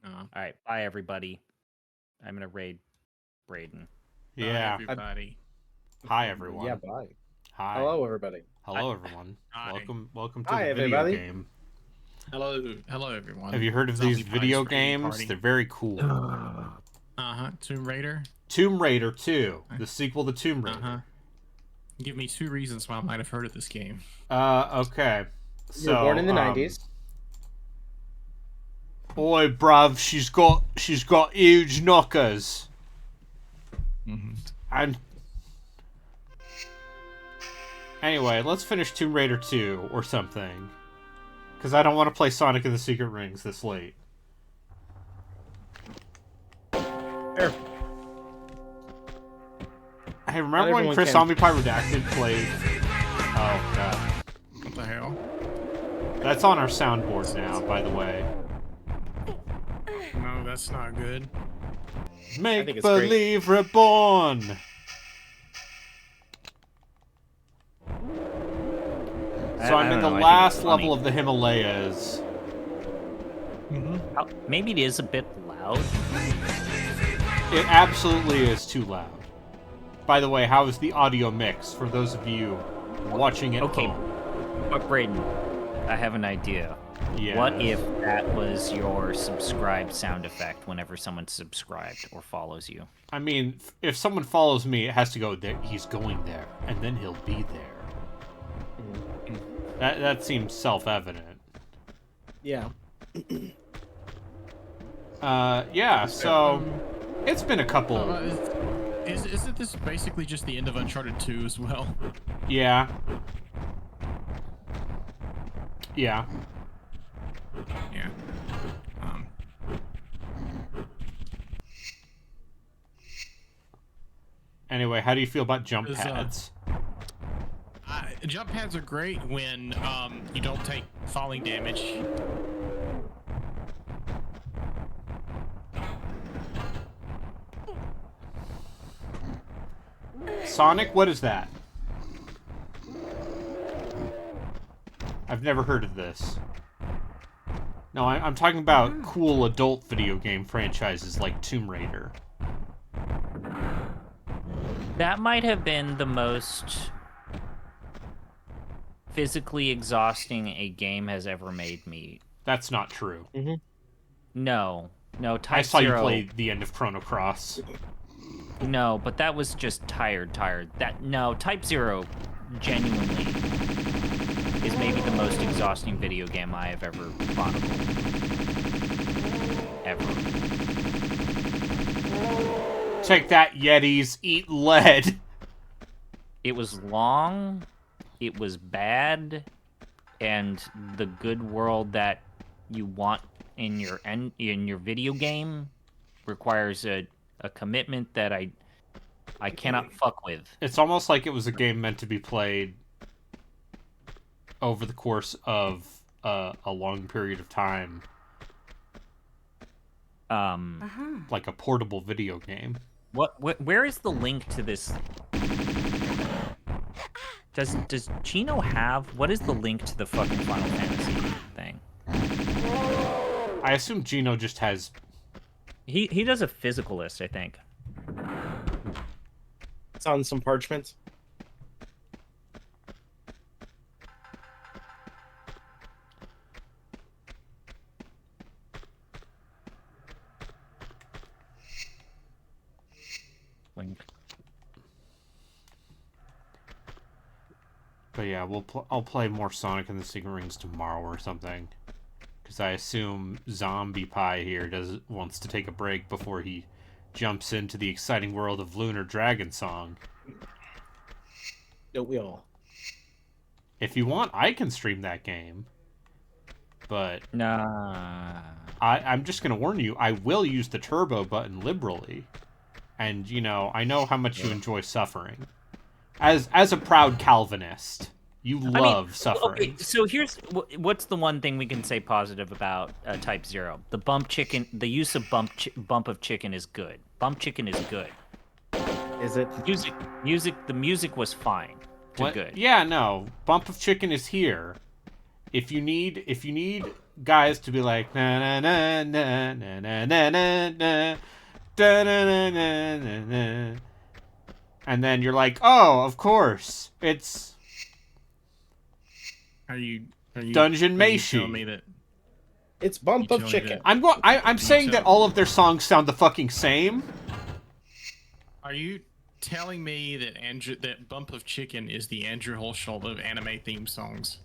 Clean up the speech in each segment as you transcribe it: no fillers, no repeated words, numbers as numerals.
All right, bye everybody. I'm gonna raid Braden. Yeah. Everybody. Hi everyone. Yeah, bye. Hi. Hello, everybody. Hello everyone. Hi. Welcome to Hi, the video everybody. game. Hello, everyone. Have you heard of Zombie these Pie video Screaming games? Party. They're very cool. Tomb Raider. Tomb Raider 2, the sequel to Tomb Raider. Give me 2 reasons why I might have heard of this game. Okay. You were born in the 90s. Oi, bruv, she's got huge knockers. And anyway, let's finish Tomb Raider 2 or something, because I don't want to play Sonic and the Secret Rings this late. Fair. Hey, remember when Chris Zombie Pie Redacted played? Oh god, What the hell? that's on our soundboard now, by the way. No, that's not good. Make Believe Reborn. So I'm in the last level of the Himalayas. Maybe it is a bit loud. It absolutely is too loud. By the way, how is the audio mix for those of you watching it? Okay, but Braden, I have an idea. Yeah. What if that was your subscribe sound effect whenever someone subscribed or follows you? I mean, if someone follows me, it has to go there. He's going there, and then he'll be there. That seems self-evident. Yeah. Yeah. So it's been a couple. Isn't this basically just the end of Uncharted 2 as well? Yeah. Yeah. Yeah. Anyway, how do you feel about jump pads? Jump pads are great when you don't take falling damage. Sonic, what is that? I've never heard of this. No, I'm talking about cool adult video game franchises like Tomb Raider. That might have been the most physically exhausting a game has ever made me. That's not true. No, Type I saw Zero. you play the end of Chrono Cross. No, but that was just tired. Type Zero genuinely is maybe the most exhausting video game I have ever chronicled. Ever. Take that, Yetis. Eat lead. It was long, it was bad, and the good world that you want in your video game requires a commitment that I cannot fuck with. It's almost like it was a game meant to be played over the course of a long period of time. Like a portable video game. Where is the link to this? Does Chino have... What is the link to the fucking Final Fantasy thing? I assume Gino just has... He does a physical list, I think. It's on some parchment. Link. But yeah, I'll play more Sonic and the Secret Rings tomorrow or something. Because I assume Zombie Pie here wants to take a break before he jumps into the exciting world of Lunar Dragon Song. Don't we all? If you want, I can stream that game. But Nah. I'm just going to warn you, I will use the turbo button liberally. And, you know, I know how much you enjoy suffering. As a proud Calvinist, you love suffering. Okay, so here's what's the one thing we can say positive about Type Zero. The the use of bump of chicken is good. Bump chicken is good. Is it? The music was fine to good. Yeah, no. Bump of chicken is here. If you need guys to be like na na na na na na na na na da, na, na, na, na, na. And then you're like, oh, of course, it's Are you Dungeon are you telling Meshi. me that It's Bump You of tell me Chicken. I'm saying that all of their songs sound the fucking same. Are you telling me that that Bump of Chicken is the Andrew Hulshult of anime theme songs?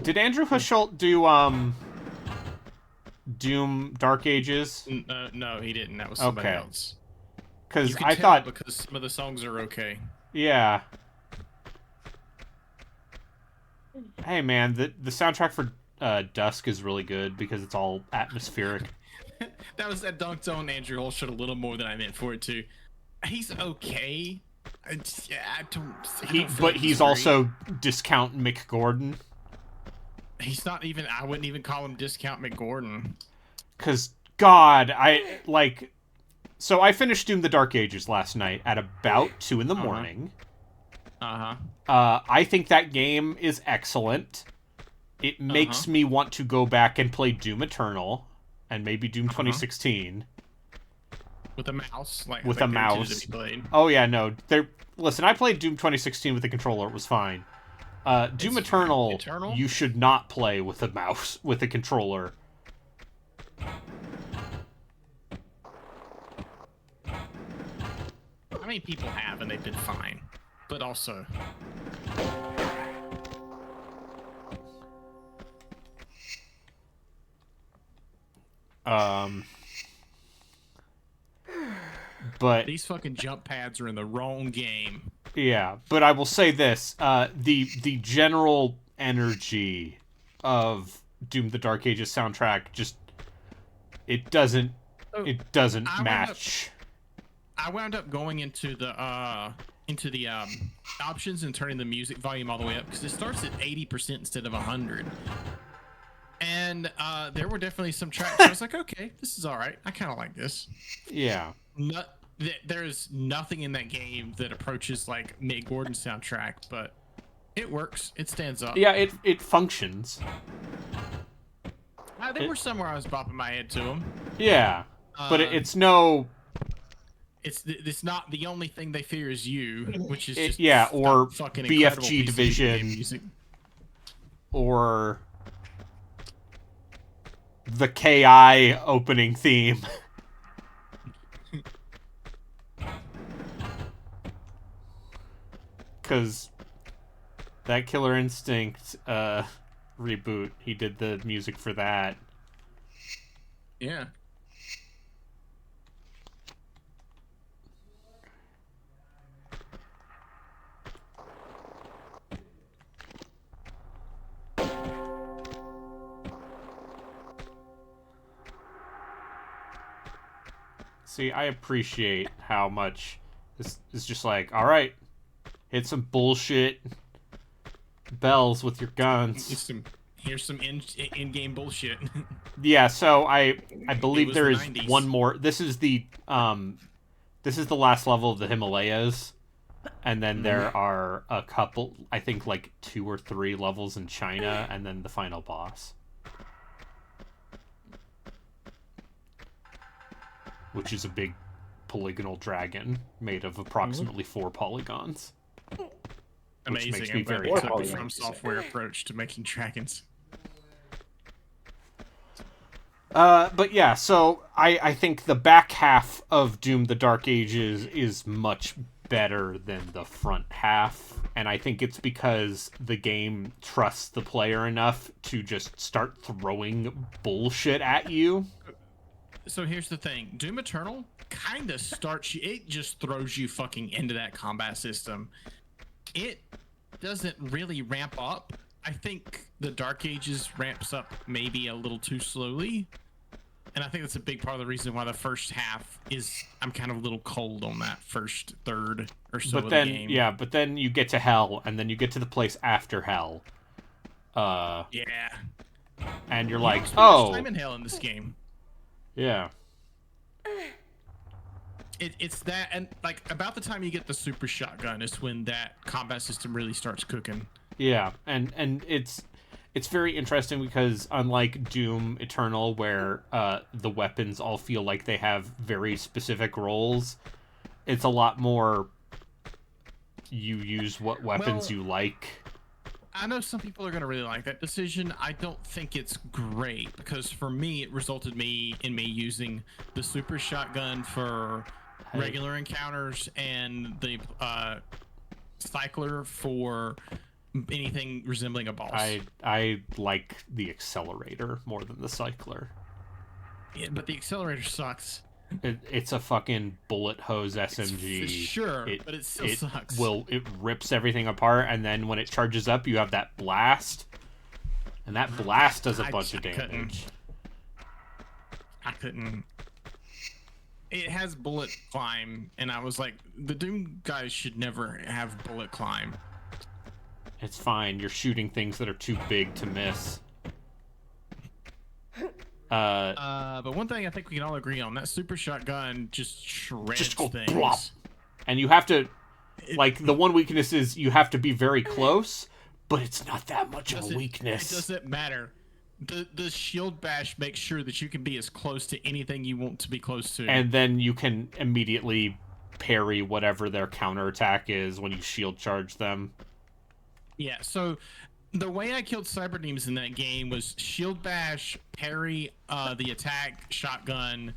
Did Andrew Hushult do Doom Dark Ages? No, he didn't. That was somebody Okay. else. Because You can I tell thought, because some of the songs are okay. yeah. Hey man, the soundtrack for Dusk is really good because it's all atmospheric. That dunked on Andrew Hulshult a little more than I meant for it to. He's okay. I don't feel like He's great. also discount Mick Gordon. He's not even. I wouldn't even call him Discount McGordon. Cause God, so I finished Doom: The Dark Ages last night at about 2 in the morning. I think that game is excellent. It makes me want to go back and play Doom Eternal and maybe Doom 2016 With a mouse, like with the a game mouse. that he played. Oh yeah, no. Listen, I played Doom 2016 with the controller. It was fine. Doom Eternal, you should not play with a mouse with a controller. I mean, people have, and they've been fine. But also, But these fucking jump pads are in the wrong game. yeah, but I will say this: the general energy of Doom: The Dark Ages soundtrack just it doesn't match. I wound up going into the options and turning the music volume all the way up because it starts at 80% instead of 100. And there were definitely some tracks I was like, okay, this is all right. I kind of like this. Yeah. There's nothing in that game that approaches like Mick Gordon's soundtrack, but it works. It stands up. Yeah, it functions. There were some where I was bopping my head to them. Yeah, but it's no. It's not the only thing they fear is you, which is just or fucking BFG Division, music. Or the KI opening theme. Because that Killer Instinct reboot, he did the music for that. Yeah. See, I appreciate how much this is just like, all right, hit some bullshit bells with your guns. Here's some in-game bullshit. Yeah, so I believe there is 90s. one more. This is the last level of the Himalayas, and then there are a couple, I think like 2 or 3 levels in China, and then the final boss, which is a big polygonal dragon made of approximately 4 polygons. Amazing. Which makes me I'm glad very they happy. took the From Software approach to making dragons. But yeah, so I think the back half of Doom: The Dark Ages is much better than the front half, and I think it's because the game trusts the player enough to just start throwing bullshit at you. So here's the thing. Doom Eternal kind of starts you, it just throws you fucking into that combat system. It doesn't really ramp up. I think the Dark Ages ramps up maybe a little too slowly. And I think that's a big part of the reason why the first half is, I'm kind of a little cold on that first third or so But of then, the game. yeah, but then you get to Hell, and then you get to the place after Hell. Yeah. And you're You like, don't spend much oh, time in Hell in this game. yeah. It's that, and like about the time you get the super shotgun is when that combat system really starts cooking. Yeah, and it's very interesting because unlike Doom Eternal, where the weapons all feel like they have very specific roles, it's a lot more you use what weapons Well, you like. I know some people are going to really like that decision. I don't think it's great because for me, it resulted in me using the super shotgun for regular encounters and the cycler for anything resembling a boss. I like the accelerator more than the cycler. Yeah, but the accelerator sucks. It's a fucking bullet hose SMG. Sure, but it still sucks. It rips everything apart, and then when it charges up, you have that blast, and that blast does a bunch of damage. I couldn't. It has bullet climb, and I was like, the Doom guys should never have bullet climb. It's fine. You're shooting things that are too big to miss. But one thing I think we can all agree on, that super shotgun just shreds go things. blop. And you have to, like, the one weakness is you have to be very close, but it's not that much of a weakness. It doesn't matter. The shield bash makes sure that you can be as close to anything you want to be close to. And then you can immediately parry whatever their counterattack is when you shield charge them. Yeah, so the way I killed Cyberdems in that game was shield bash, parry the attack, shotgun,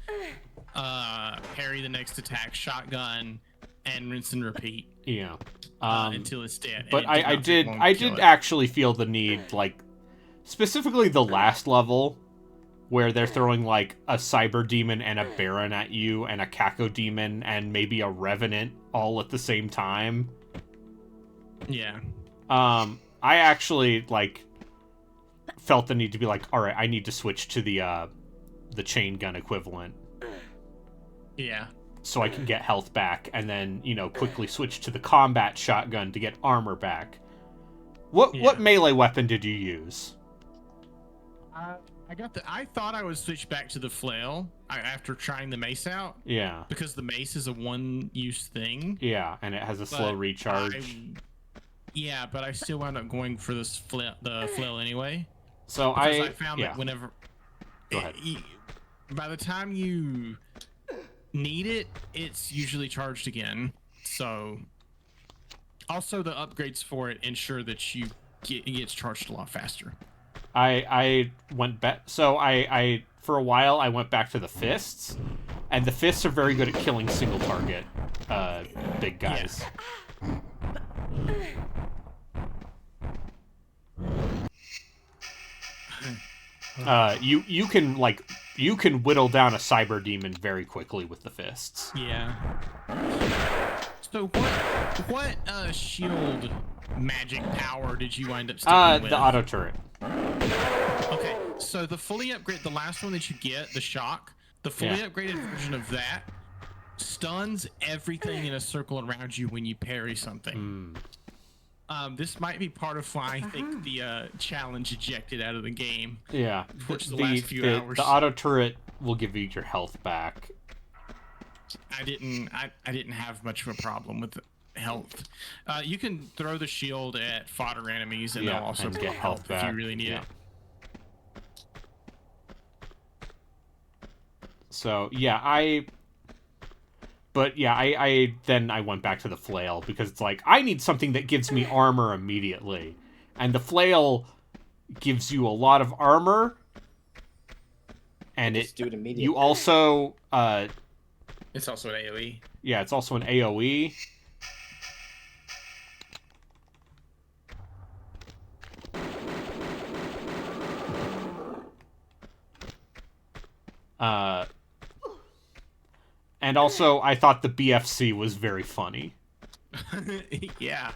parry the next attack, shotgun, and rinse and repeat. Yeah. Until it's dead. But And it I not take did long I to kill did it. actually feel the need, like, specifically the last level where they're throwing like a cyber demon and a baron at you and a Kako demon and maybe a revenant all at the same time. Yeah. I actually like felt the need to be like, all right, I need to switch to the chain gun equivalent Yeah. so I can get health back, and then, you know, quickly switch to the combat shotgun to get armor back. What melee weapon did you use? I thought I would switch back to the flail after trying the mace out. Yeah. Because the mace is a one-use thing. Yeah, and it has a slow But recharge. Yeah, but I still wound up going for the flail anyway. So Because I found yeah. that whenever... Go ahead. By the time you need it, it's usually charged again. So... Also, the upgrades for it ensure that it gets charged a lot faster. I went back. So I for a while I went back to the fists, and the fists are very good at killing single target big guys. You can whittle down a cyber demon very quickly with the fists. Yeah. So what shield magic power did you wind up sticking with? The auto turret. Okay, so the fully upgrade, the last one that you get, the shock, the fully upgraded version of that stuns everything in a circle around you when you parry something. This might be part of why I think the challenge ejected out of the game. Yeah, Towards the last few hours. The auto turret will give you your health back. I didn't have much of a problem with health. You can throw the shield at fodder enemies, and they'll also and get get health health if you back. really need it. So yeah, I then I went back to the flail because it's like I need something that gives me armor immediately, and the flail gives you a lot of armor, and Just do it immediately. you also It's also an AoE. yeah, it's also an AoE. And also, I thought the BFC was very funny. Yeah.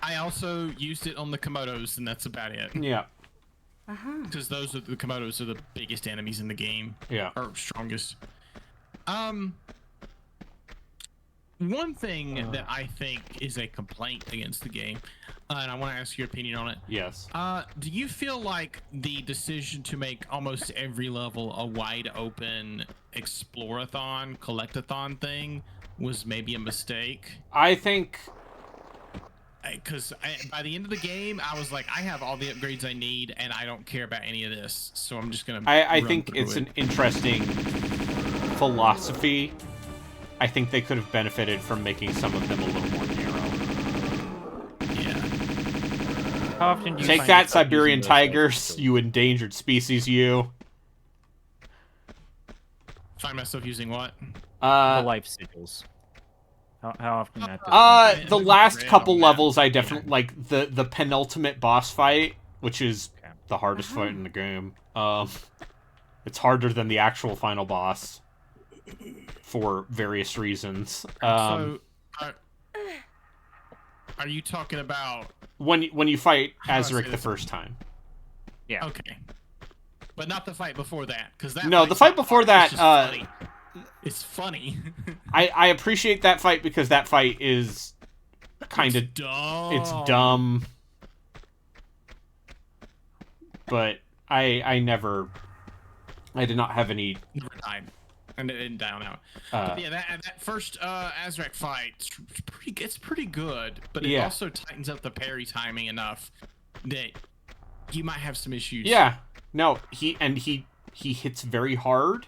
I also used it on the Komodos, and that's about it. Yeah, Because the Komodos are the biggest enemies in the game. yeah. Or strongest. One thing that I think is a complaint against the game, and I want to ask your opinion on it. Yes. Do you feel like the decision to make almost every level a wide open explorathon, collectathon thing was maybe a mistake? I think because by the end of the game, I was like, I have all the upgrades I need, and I don't care about any of this. So I'm just gonna. I run think through it's it. an interesting philosophy. I think they could have benefited from making some of them a little more narrow. Yeah. How often do you Take find that, yourself Siberian using those tigers, skills? you endangered species, you. Find myself using what? The Uh, life sigils. How often at this point? the Maybe last red couple on that. levels, I Yeah. definitely like the penultimate boss fight, which is Okay. the hardest fight in the game. It's harder than the actual final boss for various reasons. So, are you talking about? When you fight How do I say Azaric the this? first time. Yeah. Okay. But not the fight before that, because that. No, the fight's fight not before hard, that, It's just funny. It's funny. I appreciate that fight because that fight is kind of dumb. it's dumb. But I did not have any Never died, and it didn't down out. uh, Yeah, that first Azrac fight, it's pretty good, but it Yeah. also tightens up the parry timing enough that you might have some issues. yeah. No, he hits very hard,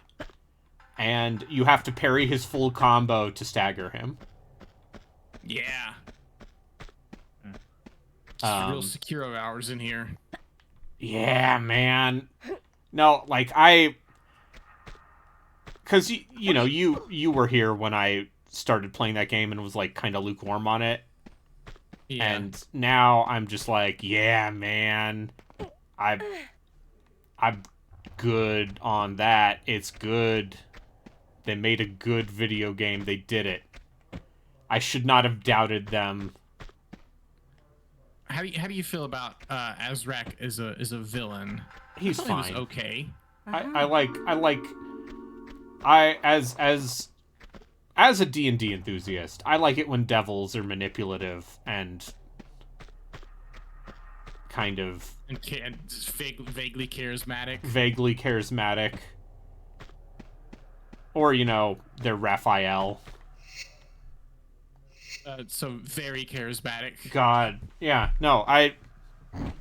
and you have to parry his full combo to stagger him. Yeah. Just Um, real Sekiro hours in here. Yeah, man. No, like cuz you were here when I started playing that game and was like kind of lukewarm on it. Yeah. And now I'm just like, yeah, man. I'm good on that. It's good. They made a good video game. They did it. I should not have doubted them. How do you feel about Azrac as a villain? He's I thought he fine. was okay. As a D&D enthusiast, I like it when devils are manipulative and kind of And just vaguely charismatic. vaguely charismatic. Or, they're Raphael. So very charismatic. God. Yeah, no,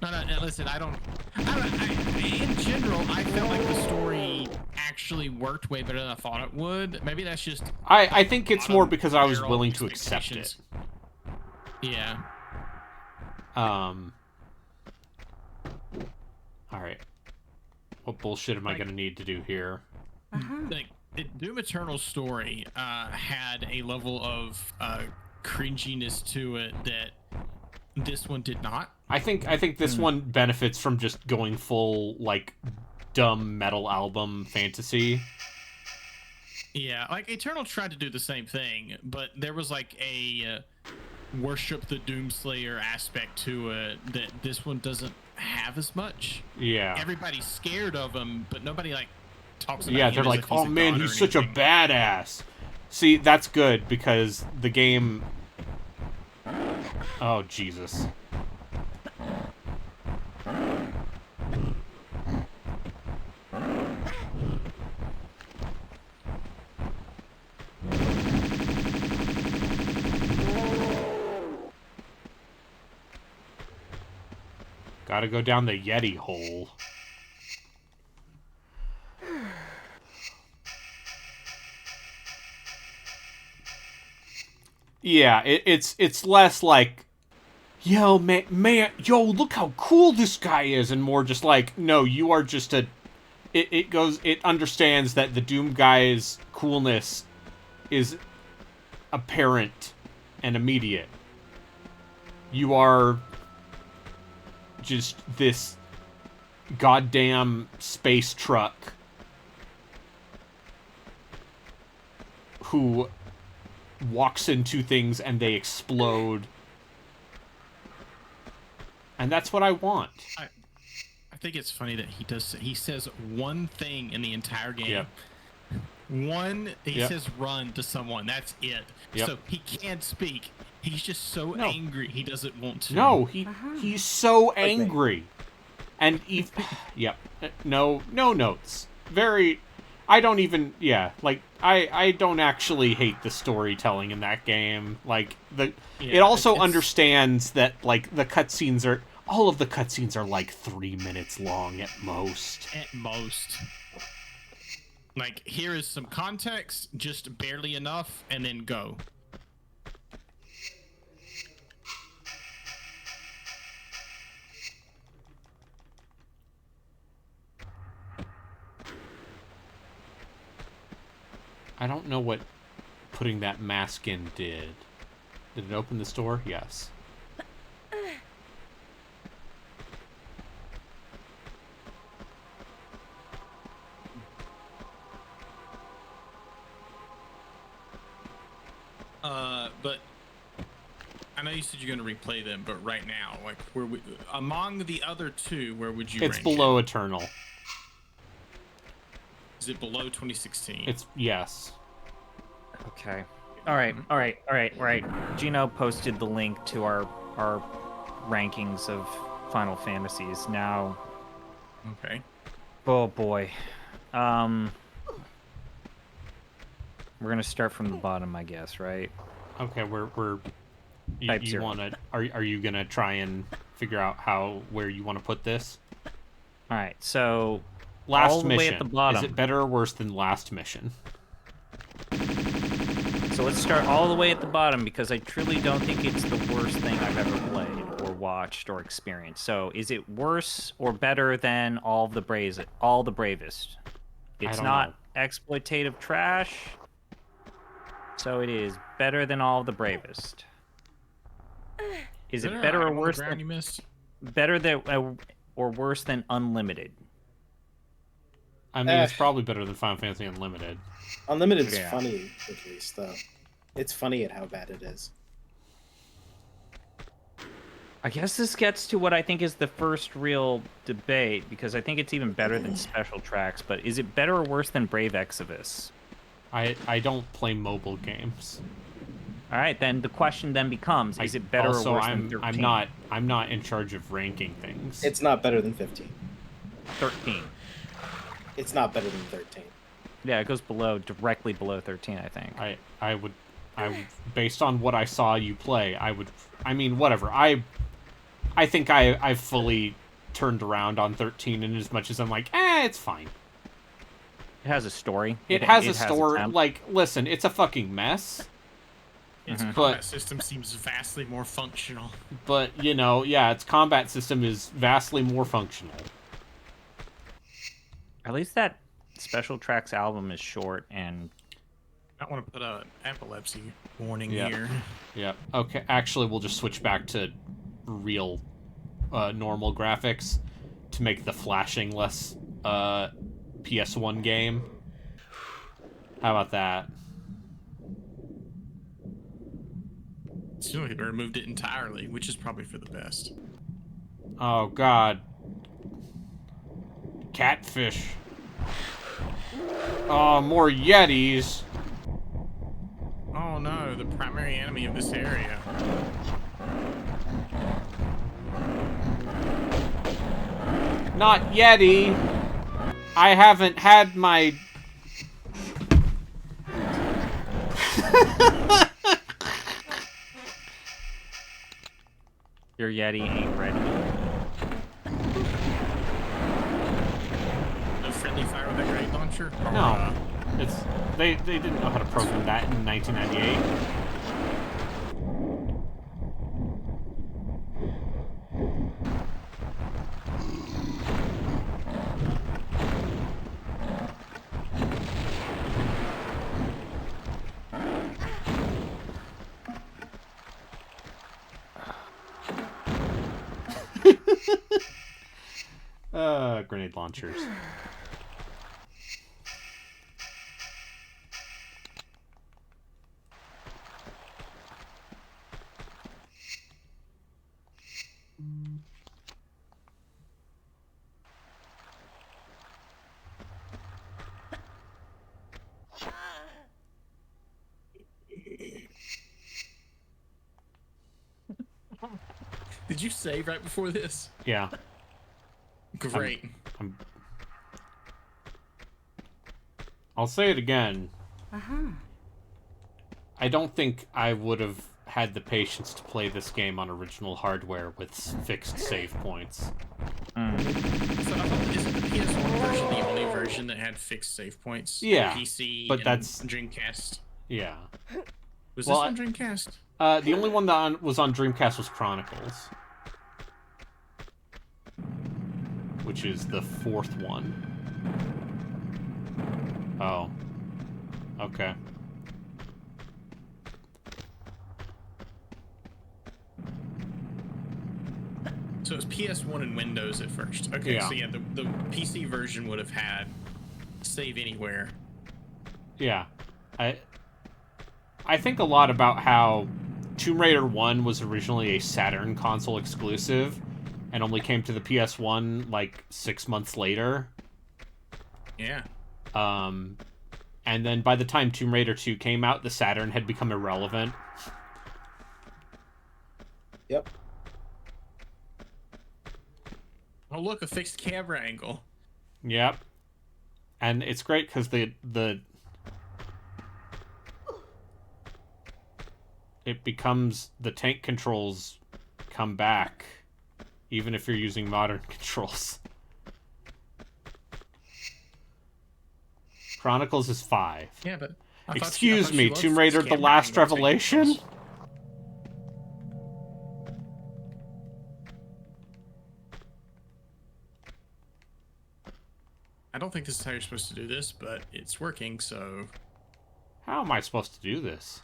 No, listen, in general, I felt like the story actually worked way better than I thought it would. Maybe that's just. I think it's more bottom because I was barrel willing to accept it. expectations. Yeah. Alright. What bullshit am I gonna need to do here? Like, Doom Eternal's story had a level of cringiness to it that this one did not. I think this one benefits from just going full, like, dumb metal album fantasy. Yeah, like Eternal tried to do the same thing, but there was like a worship the Doomslayer aspect to it that this one doesn't have as much. Yeah. Everybody's scared of him, but nobody like talks about Yeah, him they're as like, if he's oh a man, god or he's such a anything." badass. See, that's good because the game. Oh, Jesus. Gotta go down the Yeti hole. Yeah, it's less like, yo, man, yo, look how cool this guy is, and more just like, no, you are just a. It understands that the Doom guy's coolness is apparent and immediate. You are just this goddamn space truck who walks into things and they explode. And that's what I want. I think it's funny that he says one thing in the entire game. Yep. He Yep. says run to someone. That's it. Yep. So he can't speak. He's just so No. angry he doesn't want to. No, he's so angry. And yep. No notes. Very I don't even, yeah, like, I don't actually hate the storytelling in that game. Like, it also it's- understands that, like, all of the cutscenes are, like, 3 minutes long at most. At most. Like, here is some context, just barely enough, and then go. I don't know what putting that mask in did. Did it open this door? Yes. But I know you said you're going to replay them, but right now, like, among the other two, where would you It's rank below it? Eternal. Is it below 2016? It's, yes. Okay. All right. Gino posted the link to our rankings of Final Fantasies. Now, Okay. oh boy. We're gonna start from the bottom, I guess, right? Okay, Type you 0. wanna, are you gonna try and figure out where you want to put this? All right. So Last all the mission. way at the bottom. Is it better or worse than last mission? So let's start all the way at the bottom because I truly don't think it's the worst thing I've ever played or watched or experienced. So is it worse or better than All the Bravest? It's don't not know. exploitative trash. So it is better than All the Bravest. Is it better or worse You than missed? or worse than Unlimited? I mean, it's probably better than Final Fantasy Unlimited. Unlimited's Yeah. funny, at least, though. It's funny at how bad it is. I guess this gets to what I think is the first real debate, because I think it's even better than Special Tracks, but is it better or worse than Brave Exodus? I don't play mobile games. All right, then the question then becomes, is it better also, or worse than 13? I'm not in charge of ranking things. It's not better than 15. 13. It's not better than 13. Yeah, it goes directly below 13, I think. I would, based on what I saw you play, I mean, whatever. I think I've fully turned around on 13 in as much as I'm like, it's fine. It has a story. It has a a story. temp. Like, listen, it's a fucking mess. Its But- combat system seems vastly more functional. But, you know, yeah, its combat system is vastly more functional. At least that Special Tracks album is short and I want to put an epilepsy warning Yeah. here. Yeah. Okay, actually, we'll just switch back to real, normal graphics to make the flashing less, PS1 game. How about that? So they removed it entirely, which is probably for the best. Oh, God. Catfish. Oh, more Yetis. Oh no, the primary enemy of this area. Not Yeti. I haven't had my... your Yeti ain't ready. A friendly fire with a grenade launcher? Or, No. It's... They didn't know how to program that in 1998. Grenade launchers. Did you save right before this? Yeah. Great. I'm... I'll say it again. Uh-huh. I don't think I would have had the patience to play this game on original hardware with fixed save points. So I thought, isn't the PS1 version the only version that had fixed save points? Yeah, PC but and that's- Dreamcast. Yeah. Was Well, this on Dreamcast? The only one that was on Dreamcast was Chronicles. Which is the 4th one. Oh. Okay. So it was PS1 and Windows at first. Okay, Yeah. so yeah, the PC version would have had save anywhere. Yeah. I think a lot about how Tomb Raider 1 was originally a Saturn console exclusive and only came to the PS1 like 6 months later. Yeah. And then by the time Tomb Raider 2 came out, the Saturn had become irrelevant. Yep. Oh look, a fixed camera angle. Yep. And it's great because it becomes the tank controls come back even if you're using modern controls. Chronicles is 5. Yeah, but Excuse me, Tomb Raider: The Last Revelation? I don't think this is how you're supposed to do this, but it's working, so How am I supposed to do this?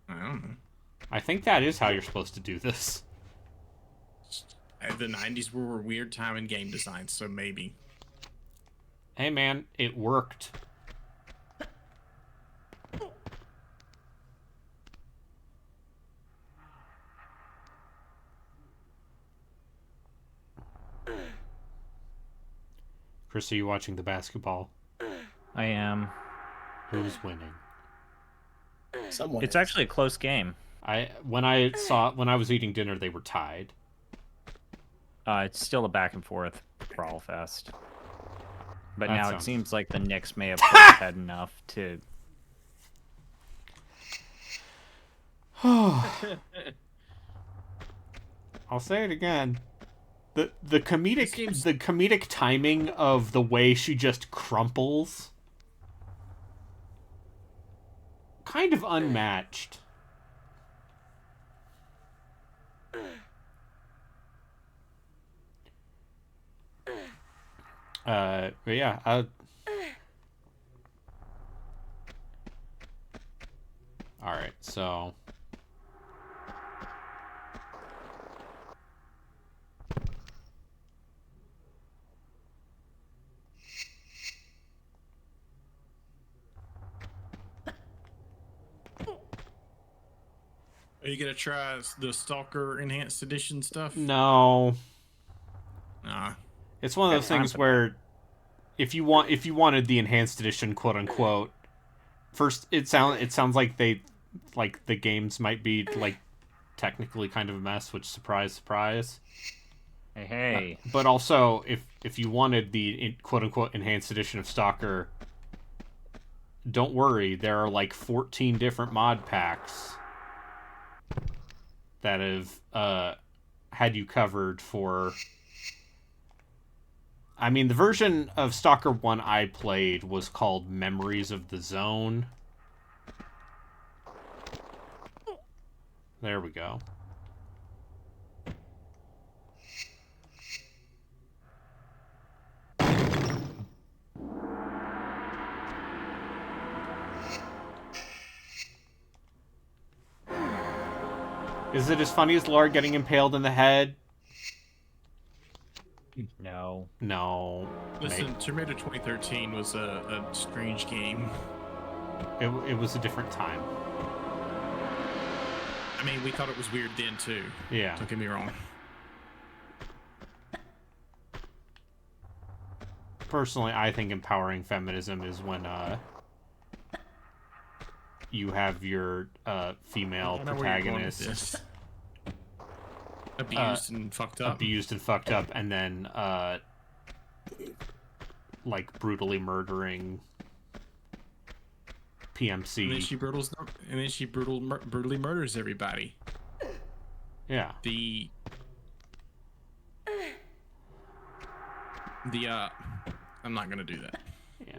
I don't know. I think that is how you're supposed to do this. The 90s were a weird time in game design, so maybe. Hey man, it worked. Chris, are you watching the basketball? I am. Who's winning? Someone. It's is. actually a close game. When I was eating dinner, they were tied. It's still a back and forth brawl fest. But That now sounds- it seems like the Knicks may have pushed ahead enough to. I'll say it again. The comedic timing of the way she just crumples, kind of unmatched. But yeah, all right, so. Are you gonna try the Stalker Enhanced Edition stuff? No, Nah. it's one of those things where if you wanted the enhanced edition, quote unquote, first it sounds like the games might be like technically kind of a mess, which surprise. Hey. But also, if you wanted the quote unquote enhanced edition of Stalker, don't worry, there are like 14 different mod packs that have had you covered for. I mean, the version of Stalker 1 I played was called Memories of the Zone. There we go. Is it as funny as Laura getting impaled in the head? No. No. Listen, Tomb Raider 2013 was a strange game. It was a different time. I mean, we thought it was weird then too. Yeah. Don't get me wrong. Personally, I think empowering feminism is when you have your female I know where you're going with protagonist this. Abused and fucked up. abused and fucked up, and then like brutally murdering PMC. And then she brutally murders everybody. Yeah. I'm not gonna do that. Yeah.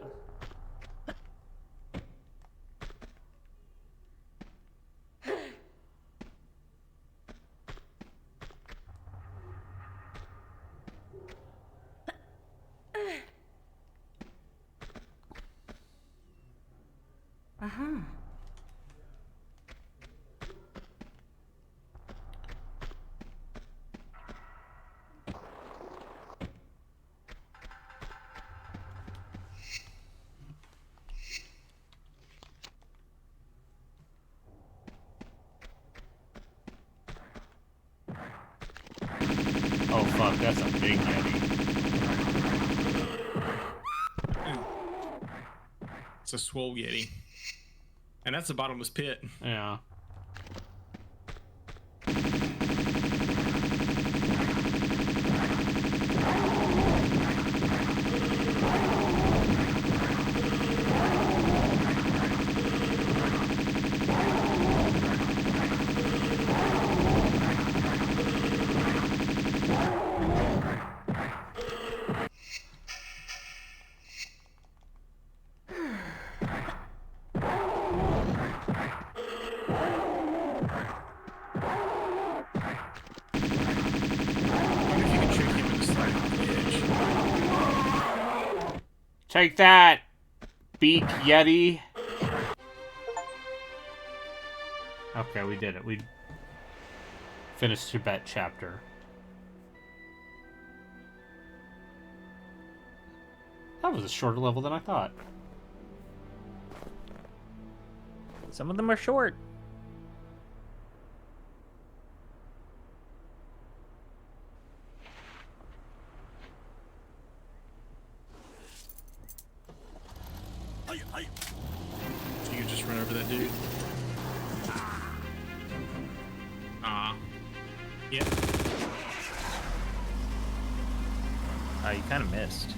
Oh fuck, that's a big Yeti. It's a swole Yeti. And that's a bottomless pit. Yeah. I wonder if you can trick him into sliding off the edge. Take that, Beak Yeti. Okay, we did it. We finished Tibet chapter. That was a shorter level than I thought. Some of them are short. So you just run over that dude. Yep. You kind of missed.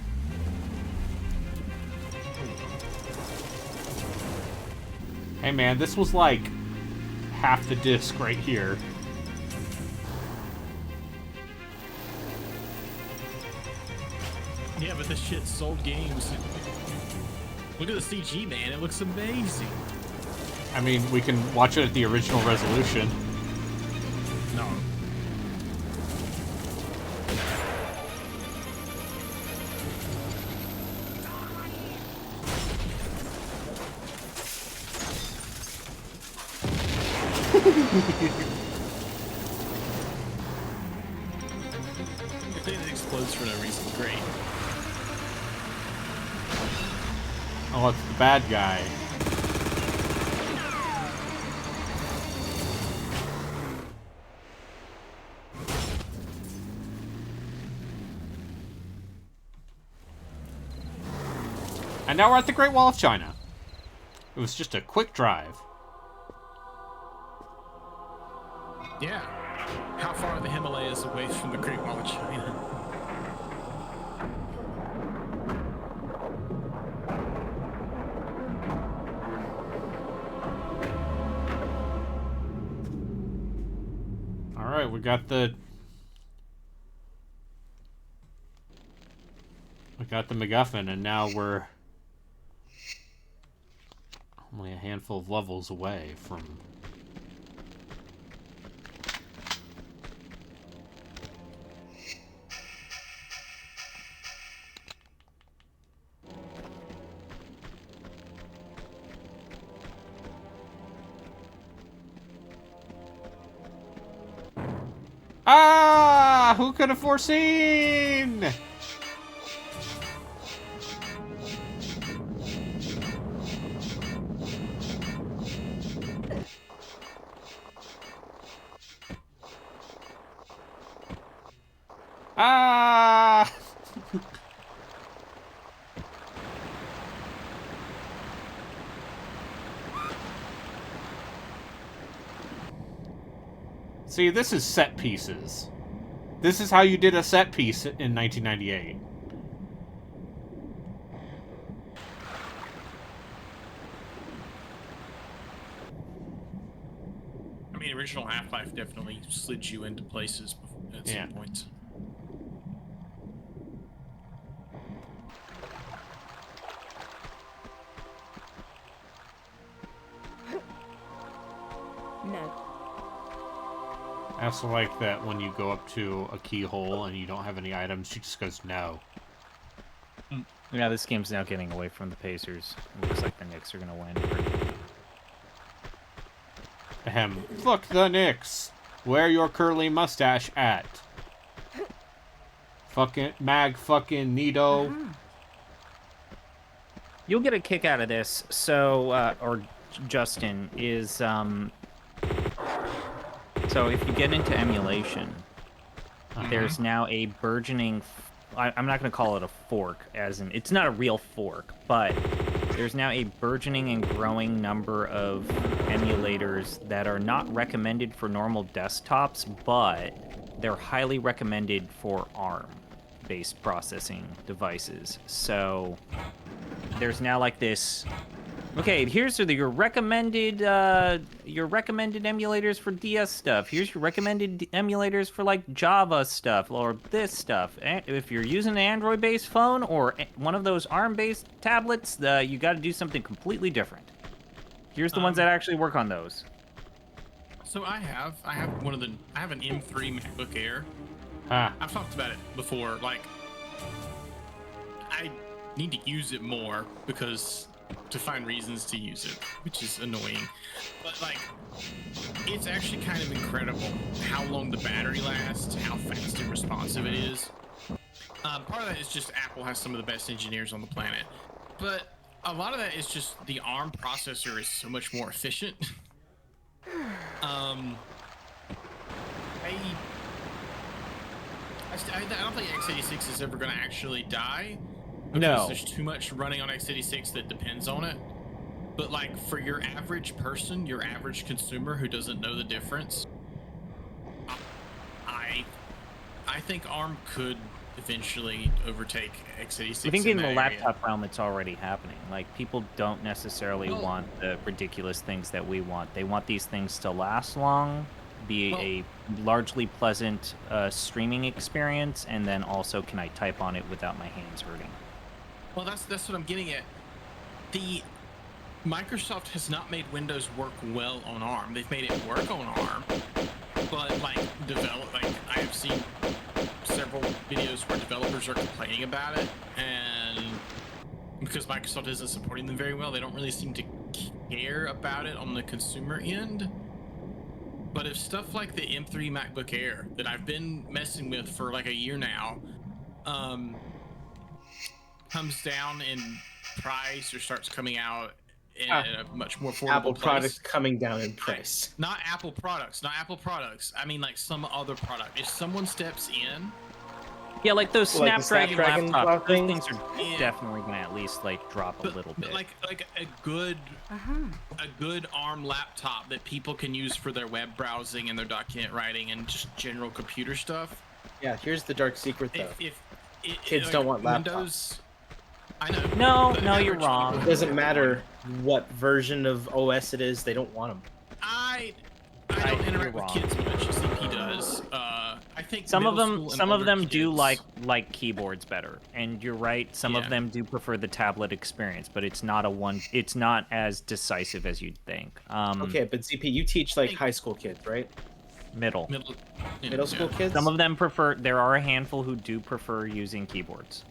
Hey man, this was like half the disc right here. Yeah, but this shit sold games. Look at the CG, man. It looks amazing. I mean, we can watch it at the original resolution. No. If it explodes for no reason, great. Oh, it's the bad guy. And now we're at the Great Wall of China. It was just a quick drive. Yeah. How far are the Himalayas away from the Great Wall of China? All right, we got the MacGuffin, and now we're only a handful of levels away from. Ah! Who could have foreseen? Ah! See, this is set pieces. This is how you did a set piece in 1998. the original Half-Life definitely slid you into places at Yeah. some points. No. I also like that when you go up to a keyhole and you don't have any items, she just goes no. Yeah, this game's now getting away from the Pacers. It looks like the Knicks are gonna win. Ahem. Fuck the Knicks. Wear your curly mustache at. Fucking Nito. You'll get a kick out of this. So, or Justin is So if you get into emulation, there's now a burgeoning. I'm not going to call it a fork, as in it's not a real fork, but there's now a burgeoning and growing number of emulators that are not recommended for normal desktops, but they're highly recommended for ARM-based processing devices. So there's now like this. Okay, here's your recommended emulators for DS stuff. Here's your recommended emulators for like Java stuff or this stuff. If you're using an Android-based phone or one of those ARM-based tablets, you got to do something completely different. Here's the ones that actually work on those. So I have an M3 MacBook Air. Ah. I've talked about it before. Like, I need to use it more because to find reasons to use it, which is annoying. But like, it's actually kind of incredible how long the battery lasts, how fast and responsive it is. Part of that is just Apple has some of the best engineers on the planet, but a lot of that is just the ARM processor is so much more efficient. I don't think x86 is ever going to actually die. Because No. there's too much running on x86 that depends on it. But like for your average person, your average consumer who doesn't know the difference, I think ARM could eventually overtake x86. I think in the that area. laptop realm, it's already happening. Like, people don't necessarily want the ridiculous things that we want. They want these things to last long, be a largely pleasant streaming experience, and then also can I type on it without my hands hurting. Well, that's what I'm getting at. The Microsoft has not made Windows work well on ARM. They've made it work on ARM, but like I have seen several videos where developers are complaining about it, and because Microsoft isn't supporting them very well, they don't really seem to care about it on the consumer end. But if stuff like the M3 MacBook Air that I've been messing with for like a year now, comes down in price or starts coming out at a much more affordable Apple price. products coming down in price. Not Apple products. I mean like some other product. If someone steps in, Yeah, like those Like the Snapdragon, Snapdragon laptops, those things? things are Yeah. definitely going to at least like drop a little but bit. like a good ARM laptop that people can use for their web browsing and their document writing and just general computer stuff. Yeah, here's the dark secret though. If Kids don't want laptops. Windows, I know. No, but no, you're average wrong. It doesn't matter what version of OS it is, they don't want them. I don't you're interact with wrong. kids much as CP does. I think Some of middle them, school and some of older them do kids- like keyboards better, and you're right. Some of Yeah. them do prefer the tablet experience, but it's not It's not as decisive as you'd think. Okay, but ZP, you teach like think- high school kids, right? Middle. Middle school kids? Some of them prefer. There are a handful who do prefer using keyboards,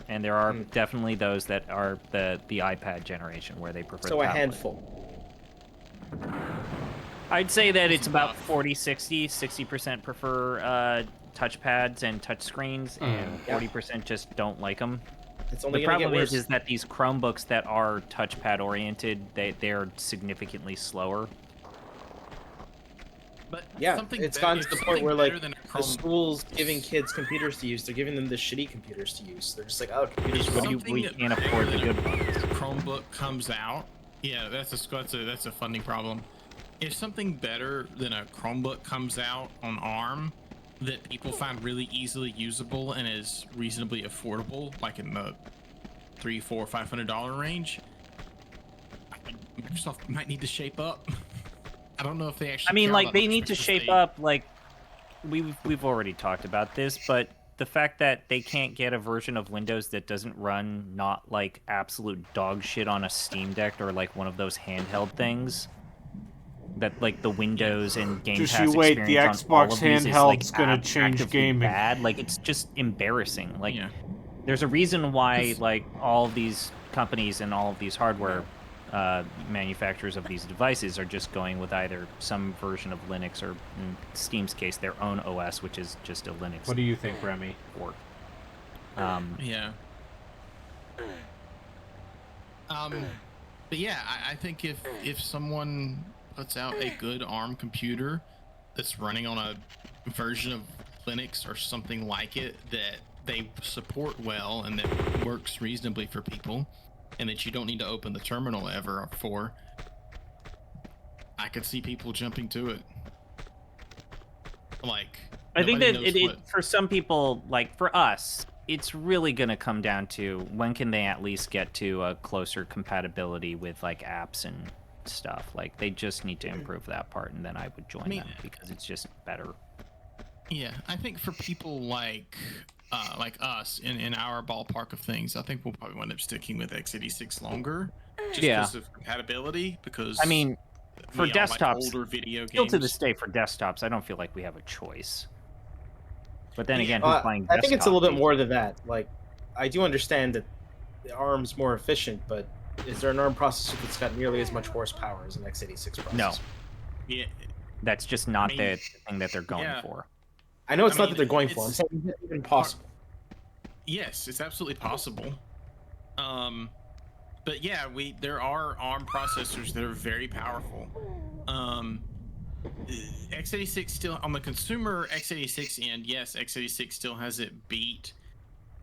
and there are definitely those that are the iPad generation where they prefer. So the a tablet. handful. I'd say that it's about 40-60. 60% prefer touchpads and touchscreens, and 40% just don't like them. It's only The gonna get problem worse. is that these Chromebooks that are touchpad oriented, they're significantly slower. But Yeah, something it's bet- gotten if to the something point where better like than a the Chrome- school's giving kids computers to use. They're giving them the shitty computers to use. They're just like, oh, computers. If are something we that can't afford the better good than ones. a Chromebook comes out, yeah, that's a funding problem. If something better than a Chromebook comes out on ARM that people find really easily usable and is reasonably affordable, like in the $300, $400, $500 range, Microsoft might need to shape up. I don't know if they actually. I mean, care all like that they much need to because shape they- up. Like we've already talked about this, but the fact that they can't get a version of Windows that doesn't run not like absolute dog shit on a Steam Deck or like one of those handheld things. That like the Windows and Game Just Pass you wait, the experience on all Xbox of these is like handheld's gonna change actively gaming. bad. Like it's just embarrassing. Like Yeah. there's a reason why 'Cause- like all of these companies and all of these hardware manufacturers of these devices are just going with either some version of Linux or, in Steam's case, their own OS, which is just a Linux What do you think, Remy? fork. Yeah. But yeah, I think if someone puts out a good ARM computer that's running on a version of Linux or something like it that they support well and that works reasonably for people, and that you don't need to open the terminal ever for, I could see people jumping to it. Like, I think nobody that knows it what- for some people, like for us, it's really going to come down to when can they at least get to a closer compatibility with like apps and stuff. Like they just need to improve that part, and then I would join them because it's just better. Yeah, I think for people like us in our ballpark of things, I think we'll probably wind up sticking with x86 longer, just Yeah. because of compatibility. Because I mean, for we all like desktops, older video still games. to this day for desktops, I don't feel like we have a choice. But then again, Uh, who's buying I think it's a little bit desktops? more than that. Like, I do understand that the ARM's more efficient, but is there an ARM processor that's got nearly as much horsepower as an x86 processor? No. Yeah, That's just not I mean, the thing that they're going yeah. for. I know it's I not mean, that they're going for. I'm it's- saying it's even possible. yes, it's absolutely possible. But yeah, there are ARM processors that are very powerful. x86 still on the consumer x86 end, yes, x86 still has it beat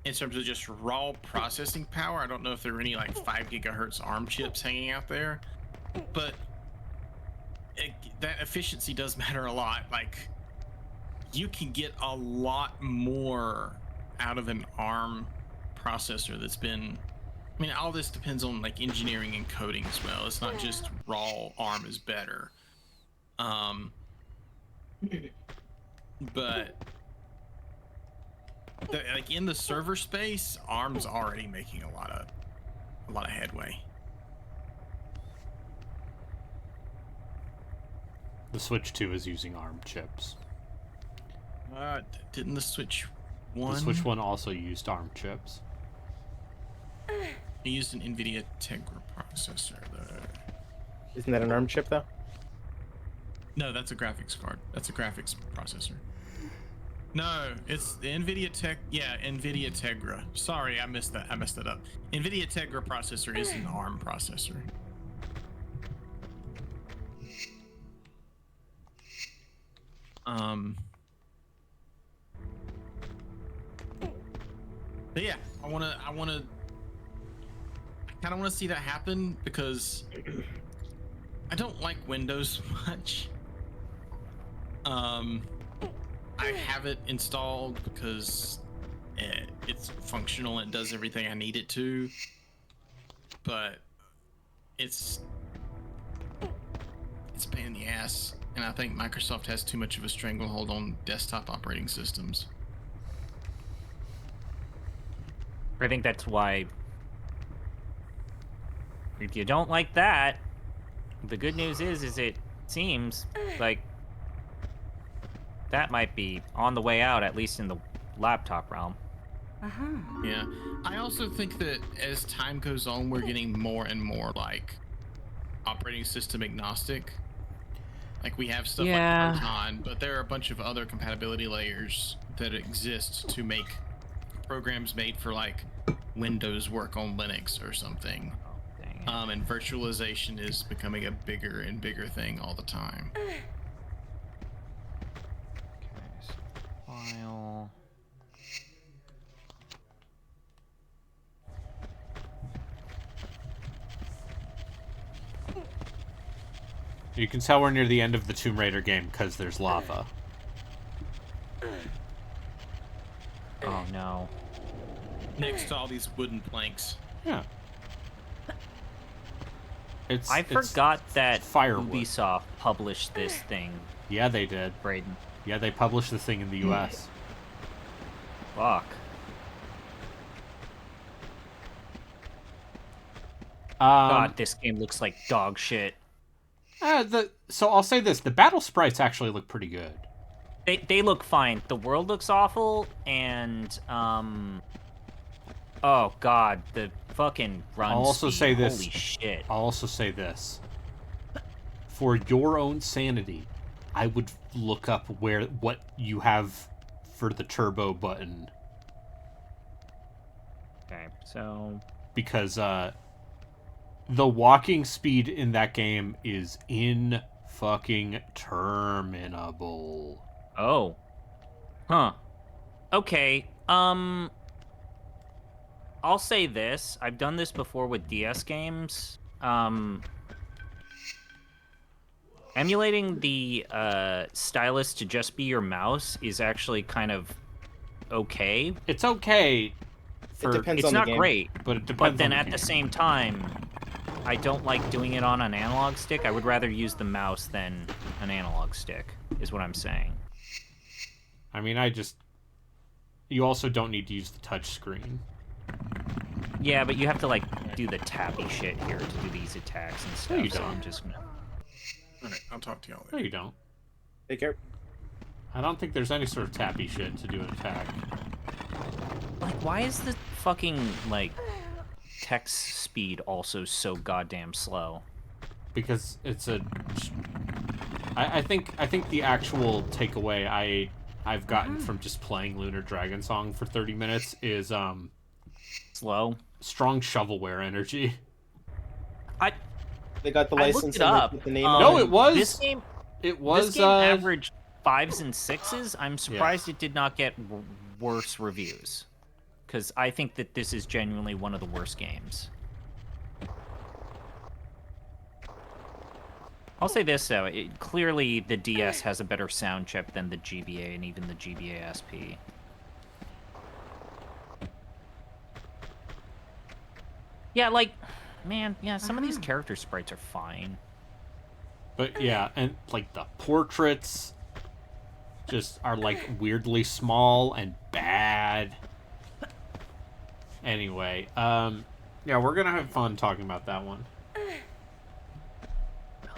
in terms of just raw processing power. I don't know if there are any like 5 gigahertz ARM chips hanging out there, but that efficiency does matter a lot. Like, you can get a lot more out of an ARM processor that's been, I mean, all this depends on like engineering and coding as well. It's not just raw ARM is better. But like in the server space, ARM's already making a lot of headway. The Switch 2 is using ARM chips. Didn't the Switch one? The Switch 1 also used ARM chips. It used an NVIDIA Tegra processor. Isn't that an ARM chip though? No, that's a graphics card. That's a graphics processor. No, it's the NVIDIA NVIDIA Tegra. Sorry, I messed that up. NVIDIA Tegra processor is an ARM processor. But yeah, I kind of want to see that happen because I don't like Windows much. I have it installed because it's functional and does everything I need it to, but it's a pain in the ass, and I think Microsoft has too much of a stranglehold on desktop operating systems. I think that's why, if you don't like that, the good news is it seems like that might be on the way out, at least in the laptop realm. Yeah, I also think that as time goes on, we're getting more and more like operating system agnostic. Like we have stuff Yeah. like Proton, but there are a bunch of other compatibility layers that exist to make programs made for like Windows work on Linux or something. Dang it. And virtualization is becoming a bigger and bigger thing all the time. Okay, so file. You can tell we're near the end of the Tomb Raider game because there's lava. Oh no. Next to all these wooden planks. Yeah. I forgot that firewood. Ubisoft published this thing, Yeah, they did. Braden. Yeah, they published the thing in the U.S. Fuck. God, this game looks like dog shit. So I'll say this: the battle sprites actually look pretty good. They look fine. The world looks awful, and oh god, the fucking run. I'll also speed. say this. Holy shit. I'll also say this: for your own sanity, I would look up what you have for the turbo button, Okay, so because the walking speed in that game is in fucking terminable. oh, huh, okay. I'll say this. I've done this before with DS games. Emulating the stylus to just be your mouse is actually kind of okay. It's okay. It depends It's on the not game. great, But it depends. but then on at the same time, I don't like doing it on an analog stick. I would rather use the mouse than an analog stick, is what I'm saying. I mean, you also don't need to use the touch screen. Yeah, but you have to, like, do the tappy shit here to do these attacks and stuff, you so don't. I'm just gonna... All right, I'll talk to y'all No, later. you don't. Take care. I don't think there's any sort of tappy shit to do an attack. Like, why is the fucking, like, text speed also so goddamn slow? Because it's a. I think the actual takeaway I've gotten from just playing Lunar Dragon Song for 30 minutes is Slow? strong shovelware energy. They got the I license looked it and they up. put the name No, on it was. This game... It was. This game averaged 5s and 6s. I'm surprised it did not get worse reviews. Because I think that this is genuinely one of the worst games. I'll say this, though. Clearly, the DS has a better sound chip than the GBA and even the GBA SP. Yeah, like... Man, yeah, some of these character sprites are fine. But yeah, and like the portraits just are like weirdly small and bad. Anyway, yeah, we're gonna have fun talking about that one.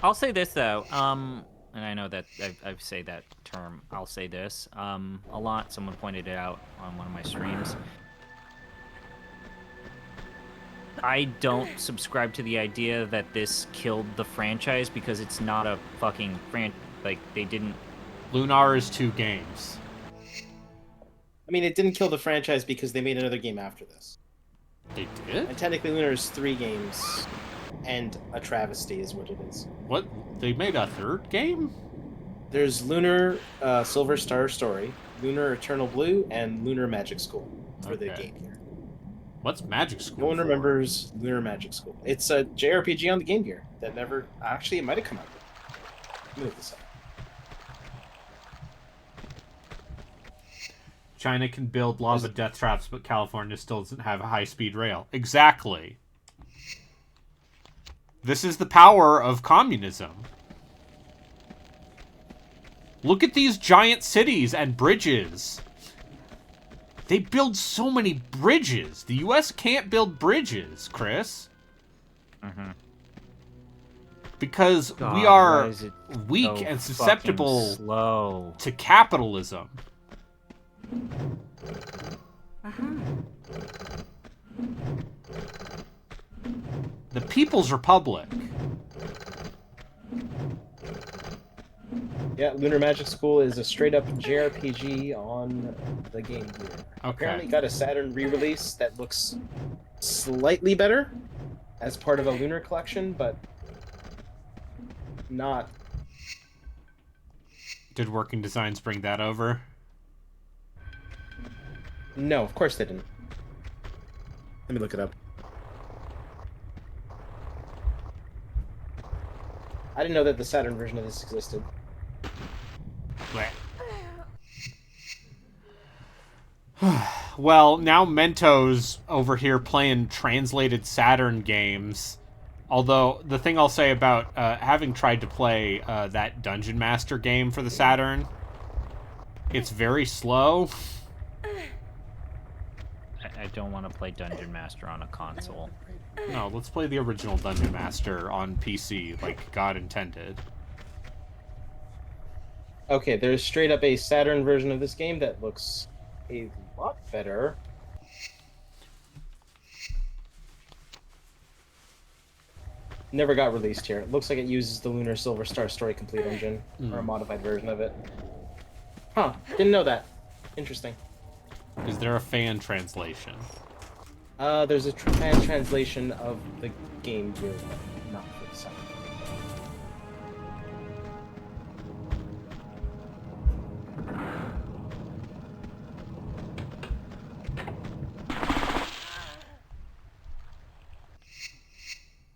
I'll say this though, and I know that I say that term. I'll say this a lot. Someone pointed it out on one of my streams. I don't subscribe to the idea that this killed the franchise because it's not a fucking like they didn't. Lunar is 2 games. I mean, it didn't kill the franchise because they made another game after this. They did? And technically, Lunar is 3 games, and a travesty is what it is. What? They made a 3rd game? There's Lunar Silver Star Story, Lunar Eternal Blue, and Lunar Magic School for the Okay. game here. What's Magic School? No one for? remembers Lunar Magic School. It's a JRPG on the Game Gear that never... Actually, it might have come out. Let me look this up. China can build lava death traps, but California still doesn't have a high-speed rail. Exactly. This is the power of communism. Look at these giant cities and bridges. They build so many bridges. The U.S. can't build bridges, Chris. Mm-hmm. Because we God, why are is it weak so and fucking susceptible slow. to capitalism. The People's Republic. Yeah, Lunar Magic School is a straight-up JRPG on the Game Gear. Apparently Okay. got a Saturn re-release that looks slightly better as part of a Lunar collection, but not... Did Working Designs bring that over? No, of course they didn't. Let me look it up. I didn't know that the Saturn version of this existed. Well, now Mentos over here playing translated Saturn games Although, the thing I'll say about having tried to play that Dungeon Master game for the Saturn, it's very slow. I don't want to play Dungeon Master on a console. No, let's play the original Dungeon Master on PC, like God intended. Okay, there's straight up a Saturn version of this game that looks a lot better. Never got released here. It looks like it uses the Lunar Silver Star Story Complete engine, or a modified version of it. Huh, didn't know that. Interesting. Is there a fan translation? There's a fan translation of the game here, not for the sound.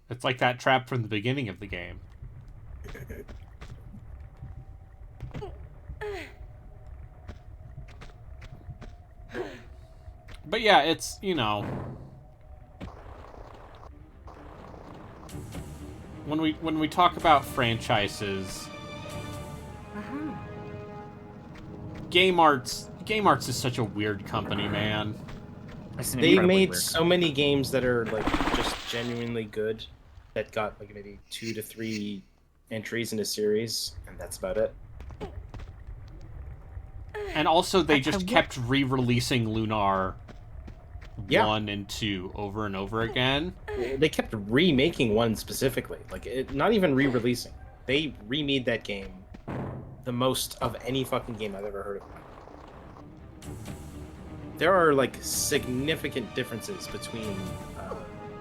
It's like that trap from the beginning of the game. But yeah, it's, you know, when we talk about franchises, Game Arts is such a weird company, man. It's an They incredibly made weird so many games that are like just genuinely good that got like maybe 2 to 3 entries in a series, and that's about it. And also, they I just would- kept re-releasing Lunar Yeah. 1 and 2 over and over again. They kept remaking one specifically, like not even re-releasing. They remade that game the most of any fucking game I've ever heard of. There are like significant differences between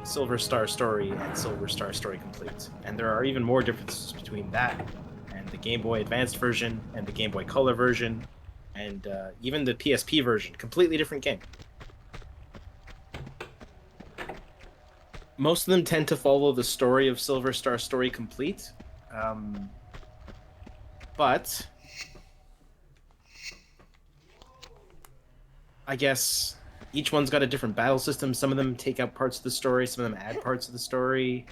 Silver Star Story and Silver Star Story Complete, and there are even more differences between that and the Game Boy Advanced version and the Game Boy Color version, and even the PSP version. Completely different game. Most of them tend to follow the story of Silver Star Story Complete, but I guess each one's got a different battle system. Some of them take out parts of the story, some of them add parts of the story.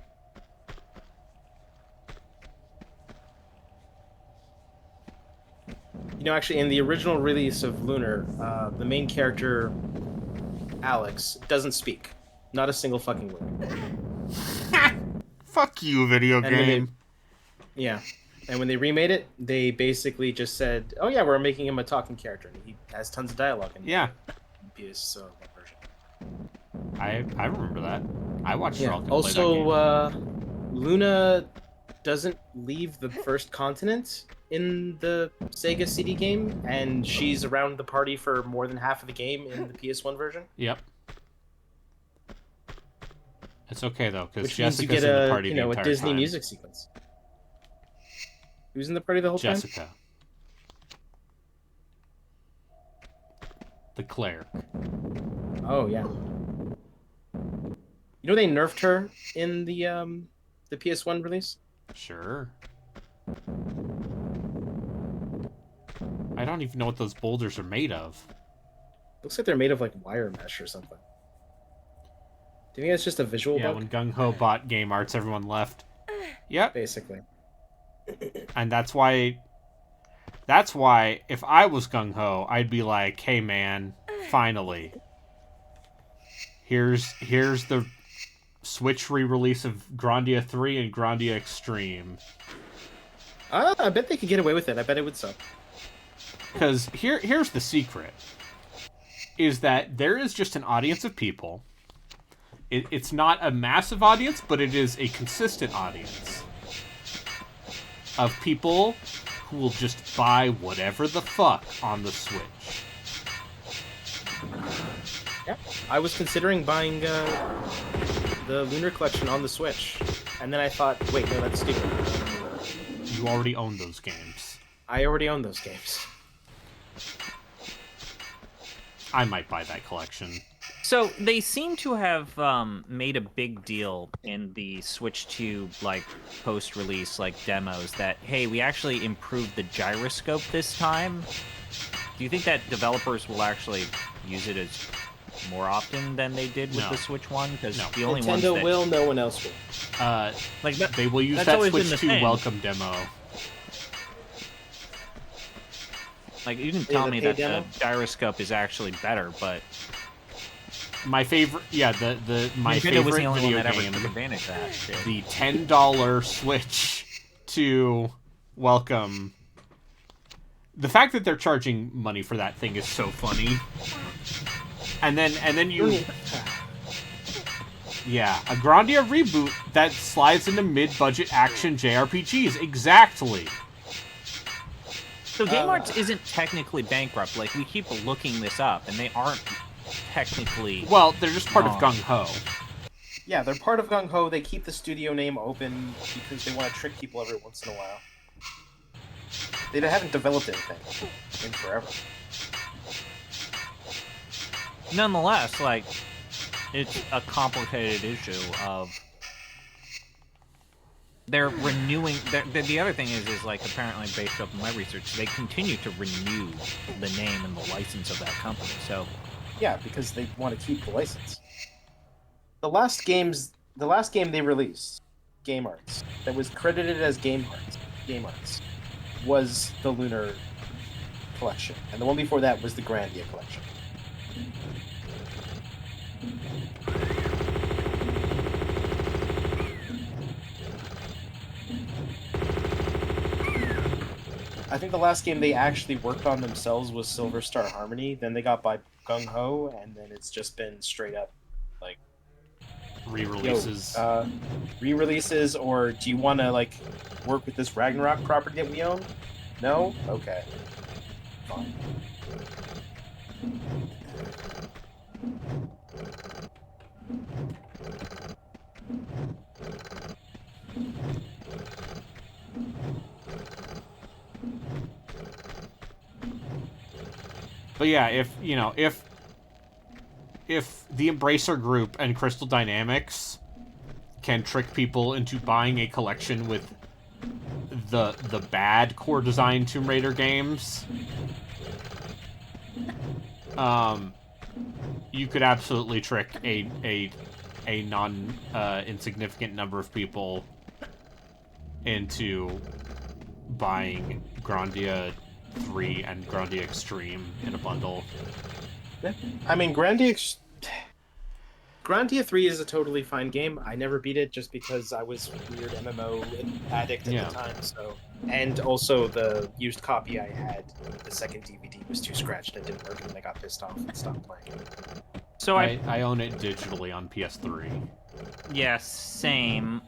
You know, actually, in the original release of Lunar, the main character, Alex, doesn't speak. Not a single fucking word. Fuck you, video And then they- game. Yeah. And when they remade it, they basically just said, "Oh yeah, we're making him a talking character. And he has tons of dialogue in Yeah, PS version." I remember that. I watched Yeah. Ralkin play that game. Also, Luna doesn't leave the first continent in the Sega CD game, and she's around the party for more than half of the game in the PS1 version. Yep. It's okay though, because Which means you Jessica's get in the a party the a entire Disney time. music sequence. Who's in the party the whole time? Jessica. The cleric. Oh yeah. You know they nerfed her in the PS1 release? Sure. I don't even know what those boulders are made of. Looks like they're made of like wire mesh or something. Do you think that's just a visual Yeah, bug? when Gung Ho bought Game Arts, everyone left. Yep. Basically. And that's why if I was Gung Ho, I'd be like, "Hey man, finally. Here's the Switch re-release of Grandia 3 and Grandia Extreme." I bet they could get away with it. I bet it would suck. Because here's the secret. Is that there is just an audience of people. It's not a massive audience, but it is a consistent audience of people who will just buy whatever the fuck on the Switch. Yeah. I was considering buying the Lunar Collection on the Switch. And then I thought, wait, no, that's stupid. You already own those games. I already own those games. I might buy that collection. So they seem to have made a big deal in the Switch 2 like post-release like demos that hey, we actually improved the gyroscope this time. Do you think that developers will actually use it as more often than they did with No. the Switch one, because No. the only ones Nintendo that will, no one else will. like that, They will use That's that always been Switch the 2 thing. welcome demo. like you can Yeah, tell the me pay that demo? the gyroscope is actually better, but My favorite, yeah, my Nintendo favorite was the only one video that ever game, took advantage of that shit. the $10 Switch to welcome. The fact that they're charging money for that thing is so funny. And then you, yeah, a Grandia reboot that slides into mid-budget action JRPGs. Exactly. So Game Arts isn't technically bankrupt. Like, we keep looking this up, and they aren't technically. Well, they're just part of Wrong. Gung Ho. Yeah, they're part of Gung Ho. They keep the studio name open because they want to trick people every once in a while. They haven't developed anything in forever. Nonetheless, like, it's a complicated issue of. They're renewing. The other thing is like, apparently based off my research, they continue to renew the name and the license of that company. So. Yeah, because they want to keep the license. The last game they released, Game Arts, that was credited as Game Arts, was the Lunar Collection, and the one before that was the Grandia Collection. I think the last game they actually worked on themselves was Silver Star Harmony. Then they got by Gung Ho, and then it's just been straight up like Re-releases. re-releases. Or do you want to like work with this Ragnarok property that we own? No. Okay. Fine. But yeah, if the Embracer Group and Crystal Dynamics can trick people into buying a collection with the bad core design Tomb Raider games, you could absolutely trick a non insignificant number of people into buying Grandia 3 and Grandia Extreme in a bundle. Yeah. I mean, Grandia 3 is a totally fine game. I never beat it just because I was a weird MMO addict at Yeah. the time. So, and also the used copy I had, the second DVD was too scratched and didn't work, and I got pissed off and stopped playing. So I own it digitally on PS3. Yes, same.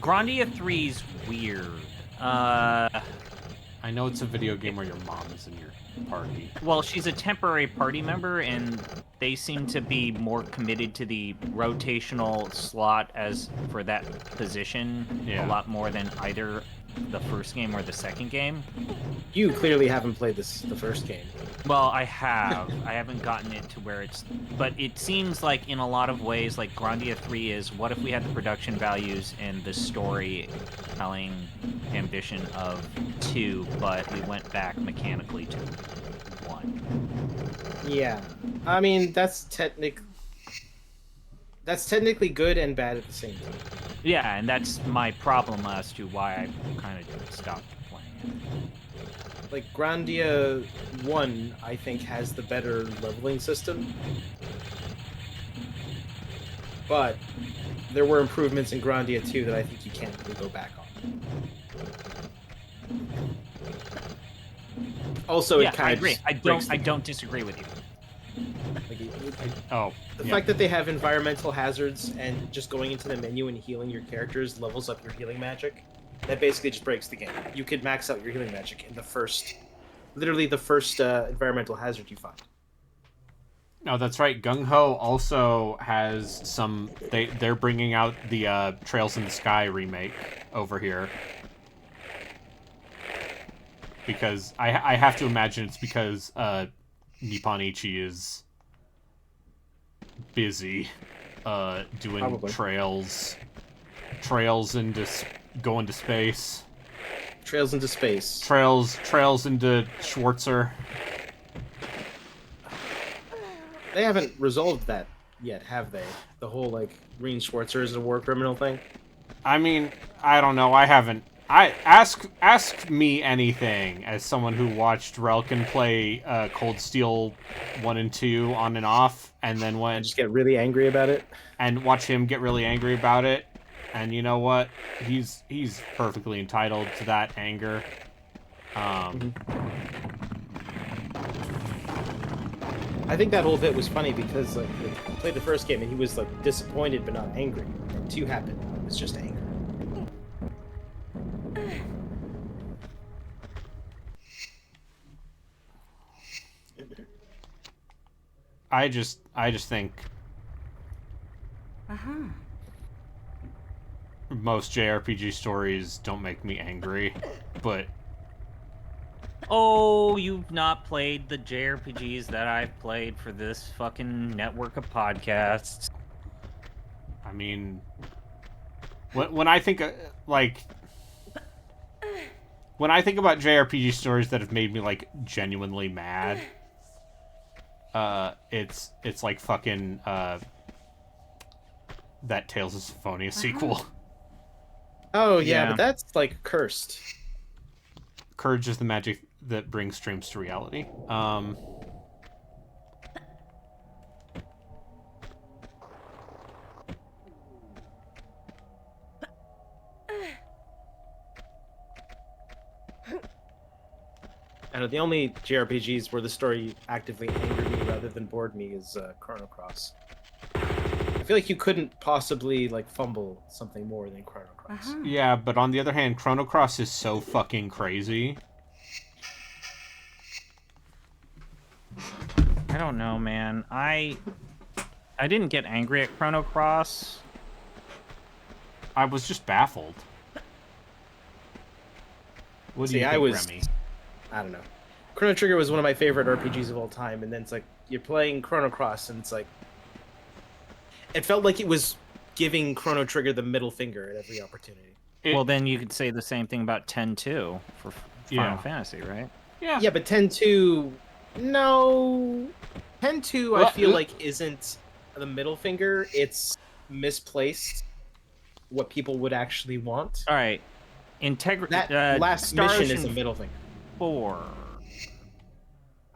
Grandia 3's weird. I know it's a video game where your mom is in your party. Well, she's a temporary party member, and they seem to be more committed to the rotational slot as for that position Yeah. a lot more than either the first game or the second game. You clearly haven't played the first game. Well, I have. I haven't gotten it to where it's... But it seems like, in a lot of ways, like, Grandia 3 is, what if we had the production values and the storytelling ambition of 2, but we went back mechanically to 1? Yeah, I mean that's technically good and bad at the same time. Yeah, and that's my problem as to why I kind of stopped playing it. Like Grandia 1, I think has the better leveling system, but there were improvements in Grandia 2 that I think you can't really go back on. Also, Yeah, it kind I of agree. breaks I don't disagree with you. the fact that they have environmental hazards and just going into the menu and healing your characters levels up your healing magic. That basically just breaks the game. You could max out your healing magic in the first environmental hazard you find. No, that's right. Gung Ho also has some. They're bringing out the Trails in the Sky remake over here. Because I have to imagine it's because Nippon Ichi is busy doing Probably. trails into going to space. Trails into Space. Trails into Schwarzer. they haven't resolved that yet, have they? The whole like Green Schwarzer is a war criminal thing. I mean, I don't know. I haven't. Ask me anything as someone who watched Relkin play Cold Steel 1 and 2 on and off, and then I went just get really angry about it. and watch him get really angry about it. And you know what? He's perfectly entitled to that anger. I think that whole bit was funny because like he played the first game and he was like disappointed but not angry. And 2 happened. It was just anger. I just think most JRPG stories don't make me angry, but Oh, you've not played the JRPGs that I've played for this fucking network of podcasts. I mean, when I think like when I think about JRPG stories that have made me like genuinely mad, it's like fucking that Tales of Symphonia sequel. Oh yeah, Yeah. but that's like cursed. Courage is the magic that brings dreams to reality. I know the only JRPGs where the story actively angered me rather than bored me is Chrono Cross. I feel like you couldn't possibly like fumble something more than Chrono Cross. Yeah, but on the other hand, Chrono Cross is so fucking crazy. I don't know, man. I didn't get angry at Chrono Cross. I was just baffled. What do See, you I think, was- Remy? I don't know. Chrono Trigger was one of my favorite RPGs of all time, and then it's like you're playing Chrono Cross, and it's like it felt like it was giving Chrono Trigger the middle finger at every opportunity. Well, then you could say the same thing about 10-2 for Final Yeah. Fantasy, right? Yeah. Yeah, but 10-2, no. 10-2, I Well, feel like isn't the middle finger. It's misplaced what people would actually want. All right. That last Star mission is Ocean a middle finger. 4.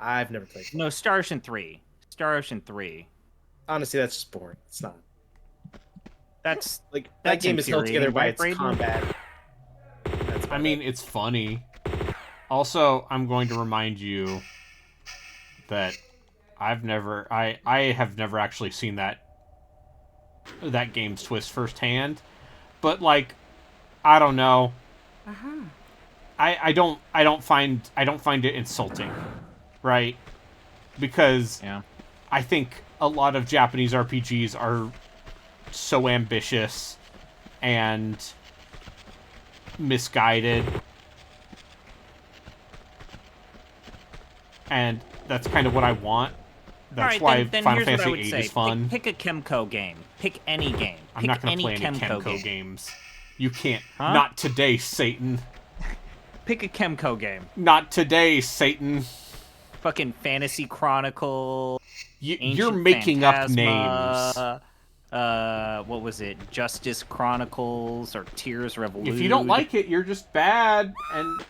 I've never played it. No, Star Ocean 3. Star Ocean 3. Honestly, that's just boring. It's not. That's Like, that That's game is held together by its infuriating, right, combat. That's I about mean, it. it's funny. Also, I'm going to remind you that I have never actually seen that game's twist firsthand. But like, I don't know. I don't find it insulting, right? Because yeah. I think a lot of Japanese RPGs are so ambitious and misguided. And that's kind of what I want. That's All why right, then Final here's what I Fantasy would VIII say. is fun. Pick a Kemco game. Pick any game. I'm Pick not going to play any Kemco Kemco game. games. You can't. Huh? Not today, Satan. Pick a Kemco game. Not today, Satan. Fucking Fantasy Chronicle. You're Ancient making up Phantasma, names. What was it? Justice Chronicles or Tears Revolution? If you don't like it, you're just bad and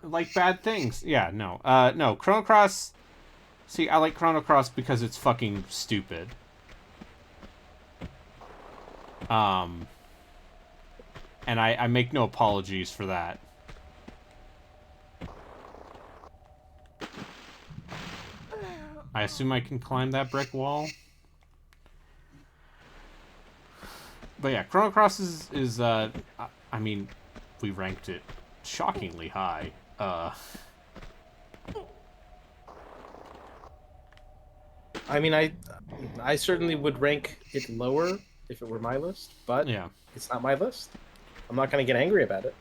like bad things. Yeah, no. No, Chrono Cross. See, I like Chrono Cross because it's fucking stupid. And I make no apologies for that. I assume I can climb that brick wall. But yeah, Chrono Cross is I mean, we ranked it shockingly high. I mean, I certainly would rank it lower if it were my list, but Yeah. it's not my list. I'm not going to get angry about it.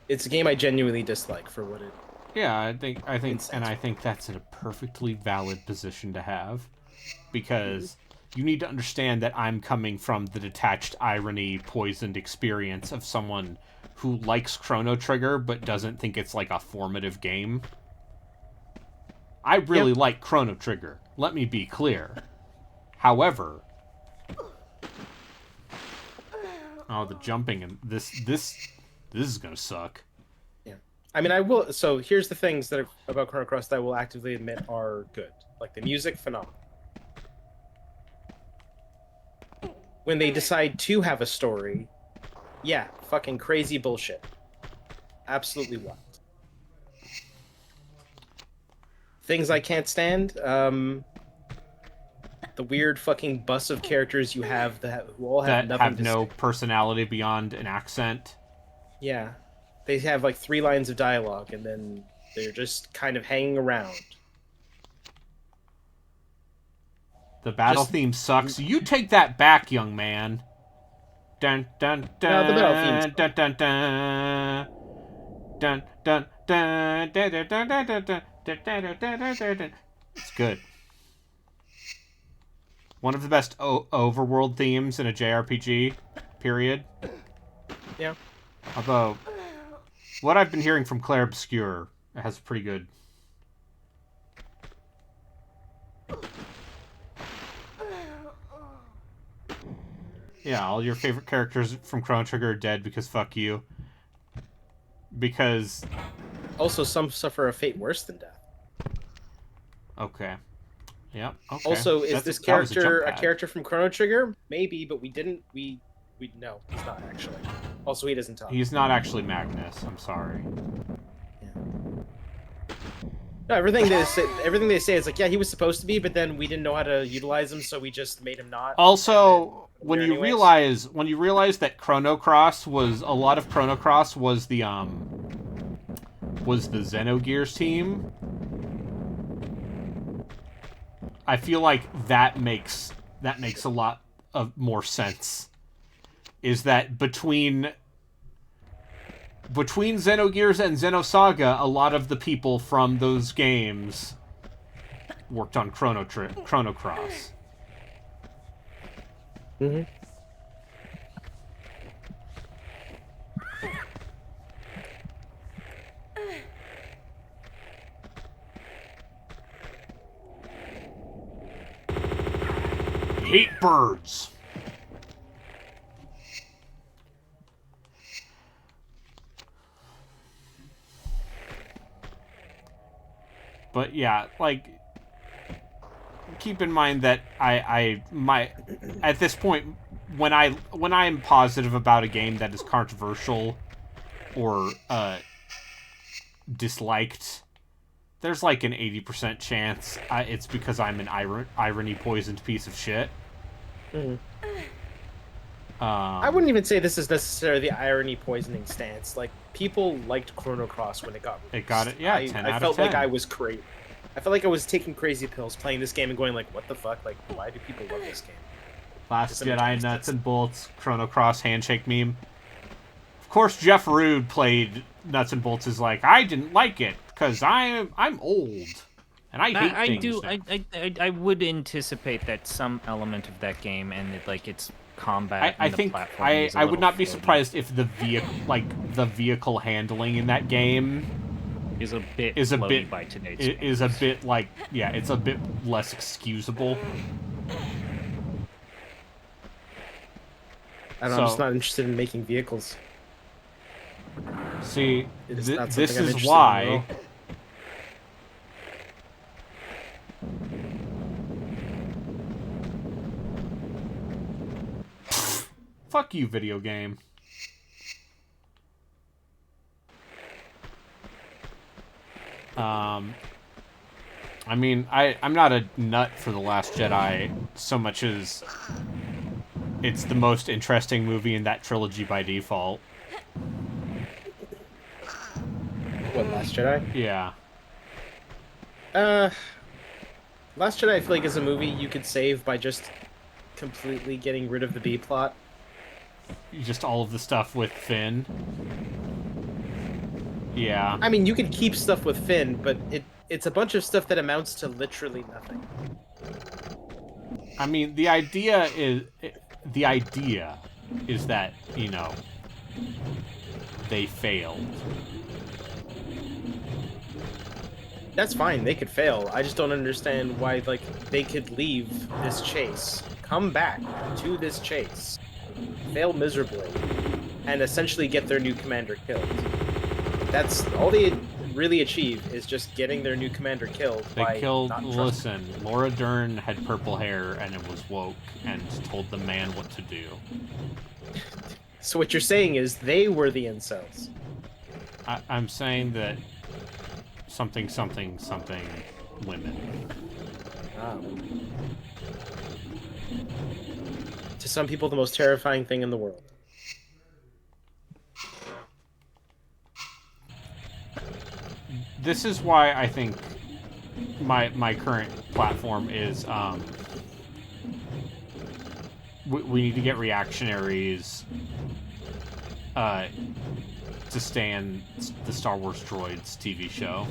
It's a game I genuinely dislike for what it. Yeah, I think Incense. and I think that's a perfectly valid position to have, because you need to understand that I'm coming from the detached irony poisoned experience of someone who likes Chrono Trigger but doesn't think it's like a formative game. I really like Chrono Trigger. Let me be clear. However, oh, the jumping and this is gonna suck. Yeah, I mean, I will. So here's the things that are about Chrono Cross that I will actively admit are good. Like the music, phenomenal. When they decide to have a story, yeah, fucking crazy bullshit. Absolutely wild. Things I can't stand. The weird fucking bus of characters you have who all have That nothing have to no say. personality beyond an accent. Yeah, they have like 3 lines of dialogue, and then they're just kind of hanging around. The battle Just- theme sucks. You take that back, young man. Dun dun dun. No, the battle theme's dun dun dun. Dun dun dun dun dun dun dun dun dun dun dun dun dun. It's good. One of the best overworld themes in a JRPG. Period. Yeah. Although, what I've been hearing from Claire Obscure has pretty good. Yeah, all your favorite characters from Chrono Trigger are dead because fuck you. Because, Also, some suffer a fate worse than death. okay. Yep, okay. Also, is That this was character jump a pad. character from Chrono Trigger? Maybe, but we no, he's not actually. Also, he doesn't talk. He's not actually Magnus, I'm sorry. No, everything they say is like, yeah, he was supposed to be, but then we didn't know how to utilize him, so we just made him not. Also, when there you anyways. realize that Chrono Cross was a lot of Chrono Cross was the Xenogears team. I feel like that makes a lot of more sense. Is that between Xenogears and Xenosaga, a lot of the people from those games worked on Chrono Cross. Mm-hmm. Hate birds. But yeah, like, keep in mind that at this point, when I am positive about a game that is controversial or disliked, there's like an 80% chance it's because I'm an irony poisoned piece of shit. Mm-hmm. I wouldn't even say this is necessarily the irony poisoning stance. Like, people liked Chrono Cross when it got released. It got it, yeah, 10 out I of felt 10. like I was crazy. I felt like I was taking crazy pills playing this game and going like, what the fuck? Like, why do people love this game? Last Doesn't make Jedi, any Nuts sense. and Bolts, Chrono Cross handshake meme. Of course, Jeff Rude played Nuts and Bolts is like, I didn't like it because I'm old and I hate I things do. now." I would anticipate that some element of that game and its combat. I and the think platforming is a I would little not be floaty. surprised if the vehicle handling in that game Is a bit is a floaty bit by today's is a standards. bit like, yeah, it's a bit less excusable. I don't know, I'm just So- not interested in making vehicles. See, It is this not something I'm is interested in why. at all. Fuck you, video game. I mean, I'm not a nut for The Last Jedi so much as it's the most interesting movie in that trilogy by default. What, Last Jedi? Yeah. Last Jedi I feel like is a movie you could save by just completely getting rid of the B plot. Just all of the stuff with Finn. Yeah. I mean, you could keep stuff with Finn, but it's a bunch of stuff that amounts to literally nothing. I mean, the idea is that, you know, they failed. That's fine. They could fail. I just don't understand why like they could leave this chase, come back to this chase, fail miserably, and essentially get their new commander killed. That's all they really achieve is just getting their new commander killed. They by killed. not trusting. Listen, Laura Dern had purple hair and it was woke and told the man what to do. So what you're saying is they were the incels. I'm saying that something women. To some people, the most terrifying thing in the world. This is why I think my current platform is we need to get reactionaries to stand the Star Wars Droids TV show.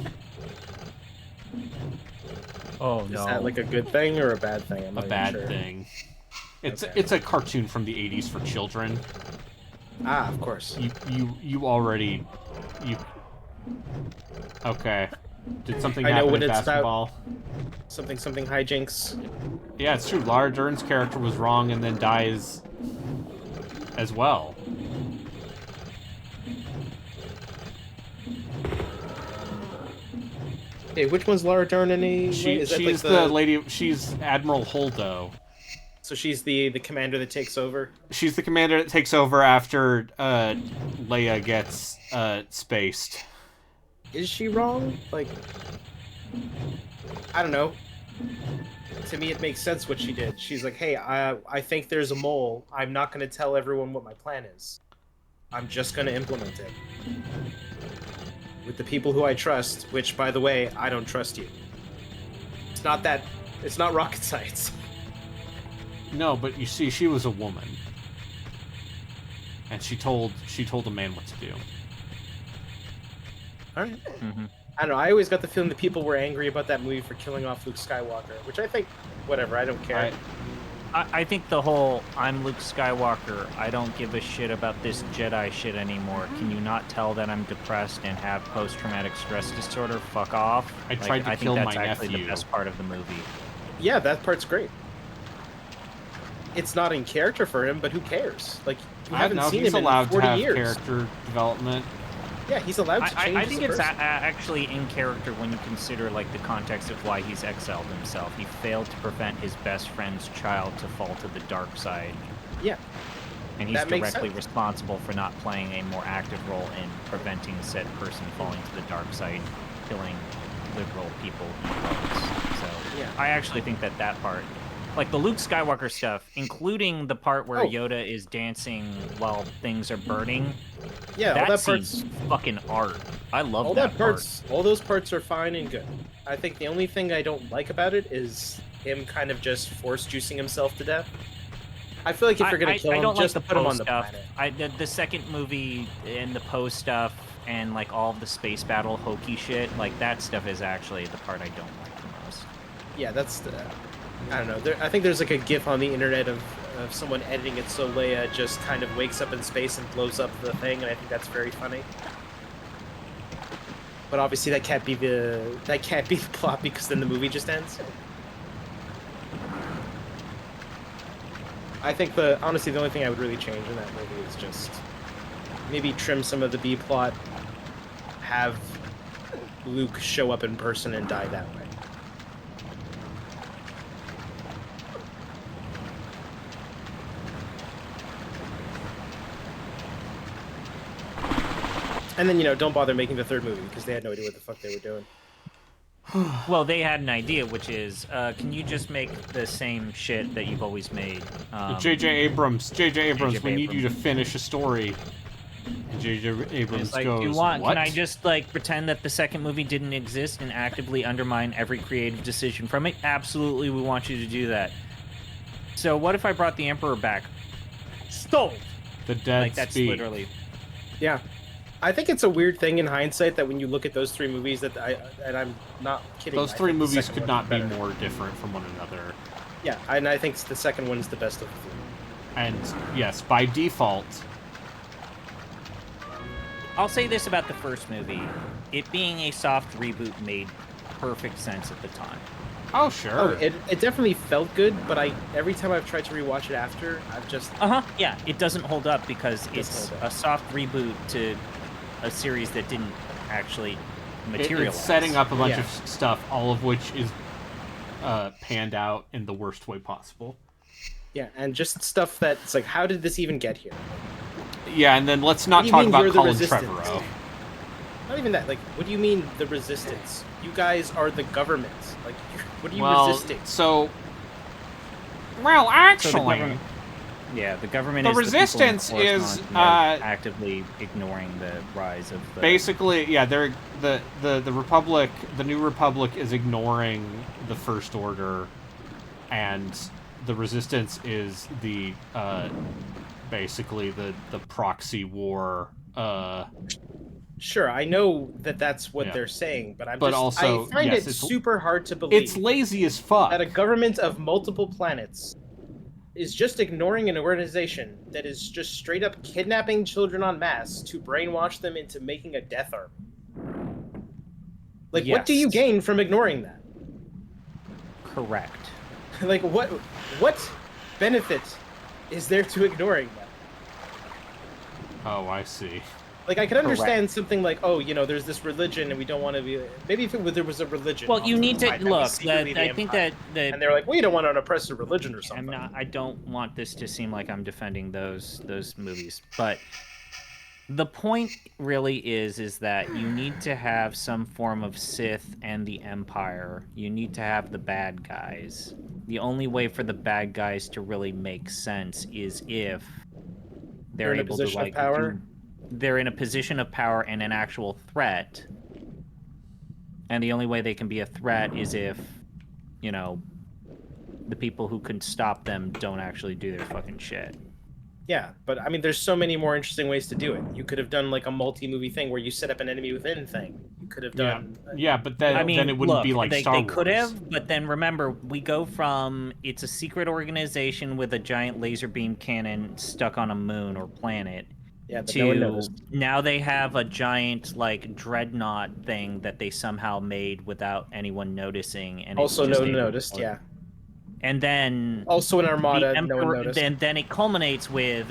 Oh Is no. that like a good thing or a bad thing? I'm A not even bad sure. thing. It's Okay. it's a cartoon from the 80s for children. Ah, of course. You already okay. Did something I know happen what in it's about. basketball? Something hijinks. Yeah, it's true. Laura Dern's character was wrong and then dies as well. Hey, which one's Laura Dern anyway? Is that She's like the lady. She's Admiral Holdo. So she's the commander that takes over. She's the commander that takes over after Leia gets spaced. Is she wrong? Like, I don't know. To me, it makes sense what she did. She's like, hey, I think there's a mole. I'm not going to tell everyone what my plan is. I'm just going to implement it. With the people who I trust, which, by the way, I don't trust you. It's not rocket science. No, but you see, she was a woman, and she told a man what to do. All right. Mm-hmm. I don't know. I always got the feeling that people were angry about that movie for killing off Luke Skywalker, which I think, whatever, I don't care. I think the whole I'm Luke Skywalker, I don't give a shit about this Jedi shit anymore. Can you not tell that I'm depressed and have post-traumatic stress disorder? Fuck off. I tried to I kill think my that's actually nephew. the best part of the movie. Yeah, that part's great. It's not in character for him, but who cares? Like, you I haven't don't know. seen He's him in allowed 40 to have years. character development. Yeah, he's allowed to change I as think a it's person. actually in character when you consider like the context of why he's exiled himself. He failed to prevent his best friend's child to fall to the dark side. Yeah. And he's That makes directly sense. responsible for not playing a more active role in preventing said person falling to the dark side, killing liberal people he loves. So Yeah. I actually think that part, like the Luke Skywalker stuff, including the part where Oh. Yoda is dancing while things are burning, Yeah, all that scene's part's fucking art. I love all that that part. parts all those parts are fine and good. I think the only thing I don't like about it is him kind of just force juicing himself to death. I feel like if you're gonna kill I him, don't just like the put him Poe on the stuff. planet. The second movie and the Poe stuff and like all of the space battle hokey shit, like that stuff is actually the part I don't like the most. Yeah, that's the. I don't know. I think there's like a GIF on the internet of someone editing it so Leia just kind of wakes up in space and blows up the thing, and I think that's very funny. But obviously that can't be the plot because then the movie just ends. I think honestly the only thing I would really change in that movie is just maybe trim some of the B plot, have Luke show up in person and die that way. And then, don't bother making the third movie because they had no idea what the fuck they were doing. Well, they had an idea, which is, can you just make the same shit that you've always made? J.J. Abrams, we need you to Abrams. finish a story. And J.J. Abrams It's like, goes, can what? I just like pretend that the second movie didn't exist and actively undermine every creative decision from it? Absolutely, we want you to do that. So what if I brought the Emperor back? Stole. The dead Like that's speak. literally. Yeah. I think it's a weird thing in hindsight that when you look at those three movies and I'm not kidding. Those I three think the movies second could one's not be better. more different from one another. Yeah, and I think the second one's the best of the three. And yes, by default, I'll say this about the first movie: it being a soft reboot made perfect sense at the time. Oh, sure. Oh, it definitely felt good, but every time I've tried to rewatch it after, I've just Yeah, it doesn't hold up because doesn't it's hold up. a soft reboot to a series that didn't actually materialize. It's setting up a bunch Yeah. of stuff, all of which is panned out in the worst way possible. yeah, and just stuff that's like, how did this even get here? Yeah, and then let's What not do you talk mean about you're the Colin Resistance? Trevorrow. Not even that. Like, what do you mean the resistance? You guys are the government. Like, what are you Well, resisting? well, So the actually, government, yeah, the government The is resistance the people in is, Coruscant, and they're actively ignoring the rise of the basically, yeah, they're the Republic, the New Republic is ignoring the First Order, and the Resistance is the basically the proxy war. Sure, I know that that's what Yeah. they're saying, but But also, I find yes, it it's- super hard to believe It's lazy as fuck. that a government of multiple planets is just ignoring an organization that is just straight up kidnapping children en masse to brainwash them into making a death army. Like, what do you Yes. gain from ignoring that? correct. Like, what benefit is there to ignoring that? Oh, I see. Like, I can understand Correct. something like, oh, you know, there's this religion and we don't want to be. Maybe if there was a religion. Well, you need to outside that was look. secretly the I think Empire, that and they're like, we don't want an oppressive religion or something. I don't want this to seem like I'm defending those movies, but the point really is that you need to have some form of Sith and the Empire. You need to have the bad guys. The only way for the bad guys to really make sense is if they're in a able to position of like power? they're in a position of power and an actual threat. And the only way they can be a threat is if, you know, the people who can stop them don't actually do their fucking shit. Yeah, but I mean, there's so many more interesting ways to do it. You could have done like a multi-movie thing where you set up an enemy within thing. You could have done. Yeah, but then, I mean, then it wouldn't look, be like they, Star they Wars. could have, but then remember, we go from it's a secret organization with a giant laser beam cannon stuck on a moon or planet Yeah, but no one to noticed. now they have a giant like dreadnought thing that they somehow made without anyone noticing, and Also, it's no just one able to noticed. float. Yeah. And then Also, an armada, the no one Emperor, noticed. then it culminates with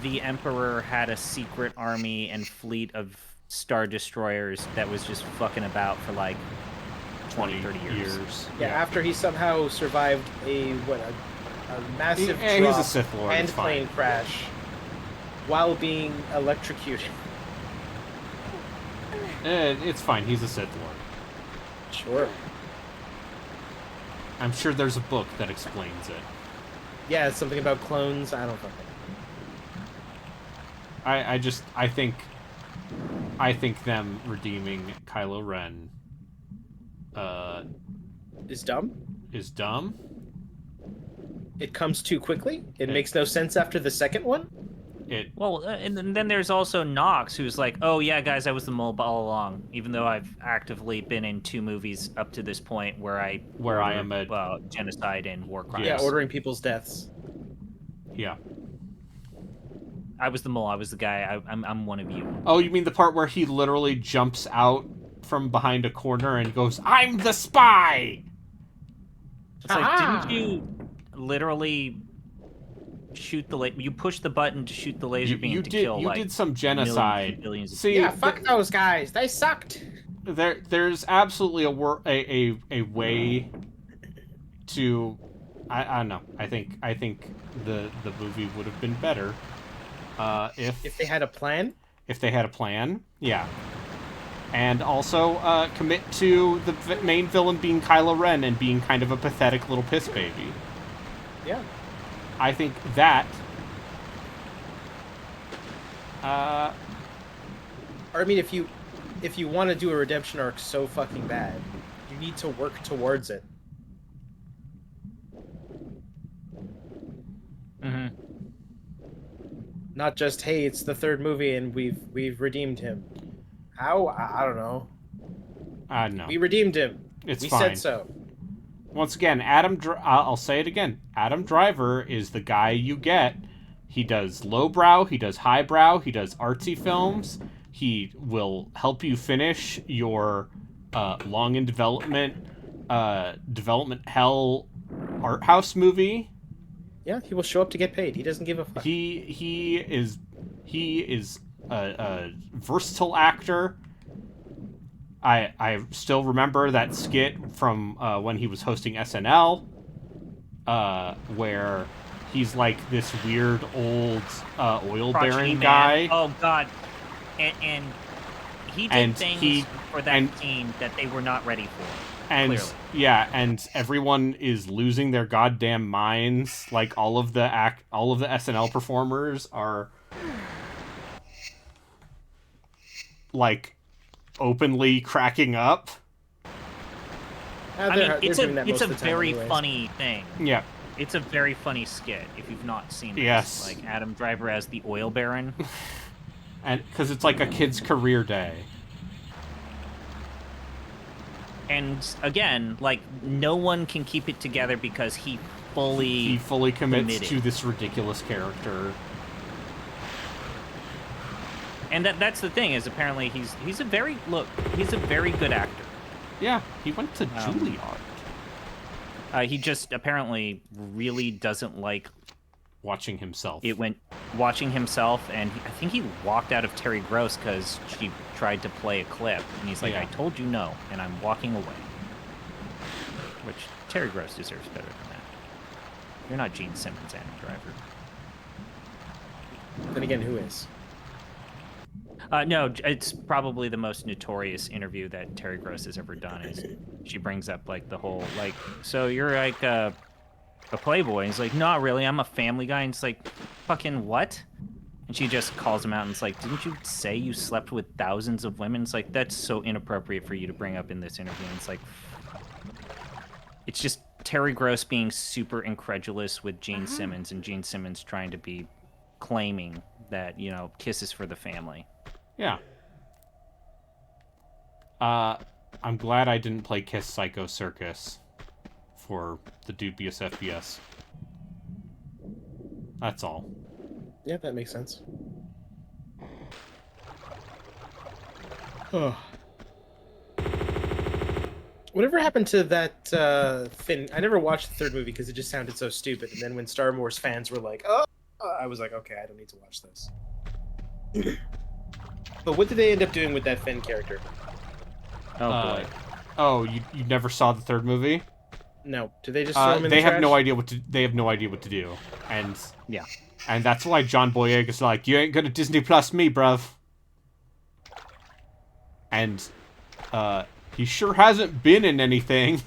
the Emperor had a secret army and fleet of star destroyers that was just fucking about for like 20, 30 years. Yeah, after he somehow survived a massive He's drop a Sith Lord. and It's fine. plane crash while being electrocuted. It's fine. He's a Sith Lord. Sure. I'm sure there's a book that explains it. Yeah, it's something about clones. I don't fucking. I think them redeeming Kylo Ren Is dumb. is dumb. It comes too quickly. It makes no sense after the second one. Well, and then there's also Knox, who's like, "Oh yeah, guys, I was the mole all along." Even though I've actively been in 2 movies up to this point where I am a genocide and war crimes. Yeah, ordering people's deaths. Yeah. I was the mole. I was the guy. I'm one of you. Oh, you mean the part where he literally jumps out from behind a corner and goes, "I'm the spy." It's like, Ah! didn't you literally shoot you push the button to shoot the laser beam You to did kill you like did some millions genocide. and billions of See, Yeah, fuck those guys. They sucked. there's absolutely a way to I don't know. I think the movie would have been better if they had a plan. If they had a plan, yeah. And also commit to the main villain being Kylo Ren and being kind of a pathetic little piss baby. Yeah. I think that Or I mean, if you want to do a redemption arc so fucking bad, you need to work towards it. Mm-hmm. Not just, hey, it's the 3rd movie and we've redeemed him. How? I don't know. I don't know. We redeemed him. It's we fine. said so. Once again, I'll say it again. Adam Driver is the guy you get. He does lowbrow, he does highbrow, he does artsy films. He will help you finish your long in development hell art house movie. Yeah, he will show up to get paid. He doesn't give a fuck. He is a versatile actor. I still remember that skit from when he was hosting SNL, where he's like this weird old oil Crotchety baron man. guy. Oh God, and he did And things for that and- team that they were not ready for. And Clearly. yeah, and everyone is losing their goddamn minds. Like all of the SNL performers are like openly cracking up. I mean, it's doing that a most of the time very anyways. funny thing. Yeah, It's a very funny skit if you've not seen this. Yes. Like Adam Driver as the oil baron. and because it's like a kid's career day. And again, like no one can keep it together because he He fully commits committed. to this ridiculous character. And that's the thing is apparently he's a very good actor. Yeah, he went to Um, Juilliard. He just apparently really doesn't like Watching himself. watching himself, and I think he walked out of Terry Gross because she tried to play a clip, and he's like, Yeah. "I told you no, and I'm walking away." Which Terry Gross deserves better than that. You're not Gene Simmons, Adam Driver. Then again, who is? No, it's probably the most notorious interview that Terry Gross has ever done. Is she brings up like the whole like, so you're like a playboy? And he's like, not really. I'm a family guy. And it's like, fucking what? And she just calls him out and it's like, didn't you say you slept with thousands of women? It's like, that's so inappropriate for you to bring up in this interview. And it's like, it's just Terry Gross being super incredulous with Gene Simmons, and Gene Simmons trying to be claiming that, you know, Kiss is for the family. Yeah. I'm glad I didn't play Kiss Psycho Circus for the dubious FPS. That's all. Yeah, that makes sense. Oh. Whatever happened to that Finn? I never watched the third movie because it just sounded so stupid. And then when Star Wars fans were like, "Oh," I was like, "Okay, I don't need to watch this." But what did they end up doing with that Finn character? Oh Uh, boy. Oh, you never saw the third movie? No, did they just throw him in They the have trash? no idea what to. They have no idea what to do, and Yeah. and that's why John Boyega's like, you ain't gonna Disney Plus me, bruv. And he sure hasn't been in anything.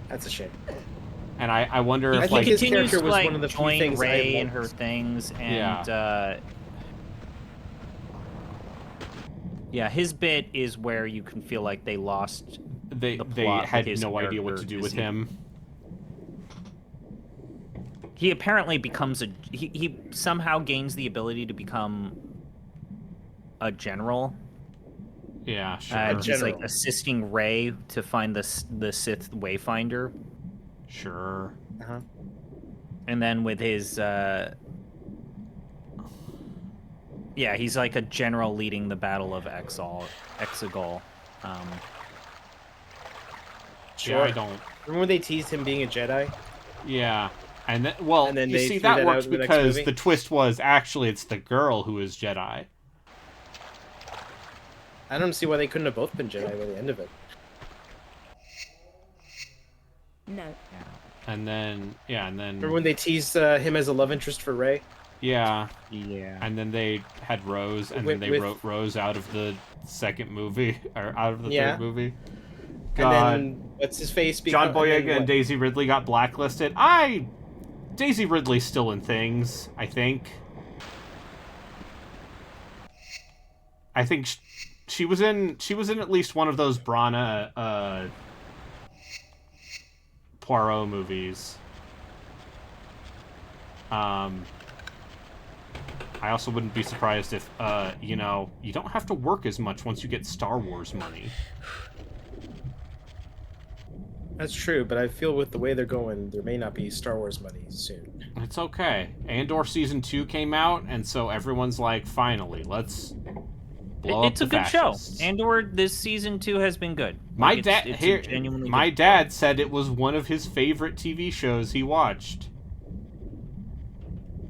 That's a shame. And I wonder I if think like his Continues character to was like one of the few join things I Ray had and her liked. things, and yeah, his bit is where you can feel like they lost. they the they plot with had his no idea what to character do is with he- him. He apparently becomes he somehow gains the ability to become a general. Yeah, sure, And he's like general. assisting Ray to find the Sith Wayfinder, sure. Uh-huh. and then with his yeah, he's like a general leading the Battle of Exegol. Sure. Yeah, I don't. Remember when they teased him being a Jedi? Yeah, and then well, And then you they see threw that that works out in the next because movie? the twist was actually it's the girl who is Jedi. I don't see why they couldn't have both been Jedi by the end of it. No. And then Remember when they teased him as a love interest for Rey? yeah, Yeah. and then they had Rose, and With- then they with- wrote Rose out of the second movie or out of the Yeah. third movie. God. And then what's his face? John Boyega and what? Daisy Ridley got blacklisted. Daisy Ridley's still in things, I think. I think she was in at least one of those Brana Poirot movies. I also wouldn't be surprised if you don't have to work as much once you get Star Wars money. That's true, but I feel with the way they're going, there may not be Star Wars money soon. It's okay. Andor Season 2 came out, and so everyone's like, finally, let's blow up It's a the good show. fascists. Andor this season 2 has been good. My Like, dad it's a here. genuinely My good dad said it was one of his favorite TV shows he watched.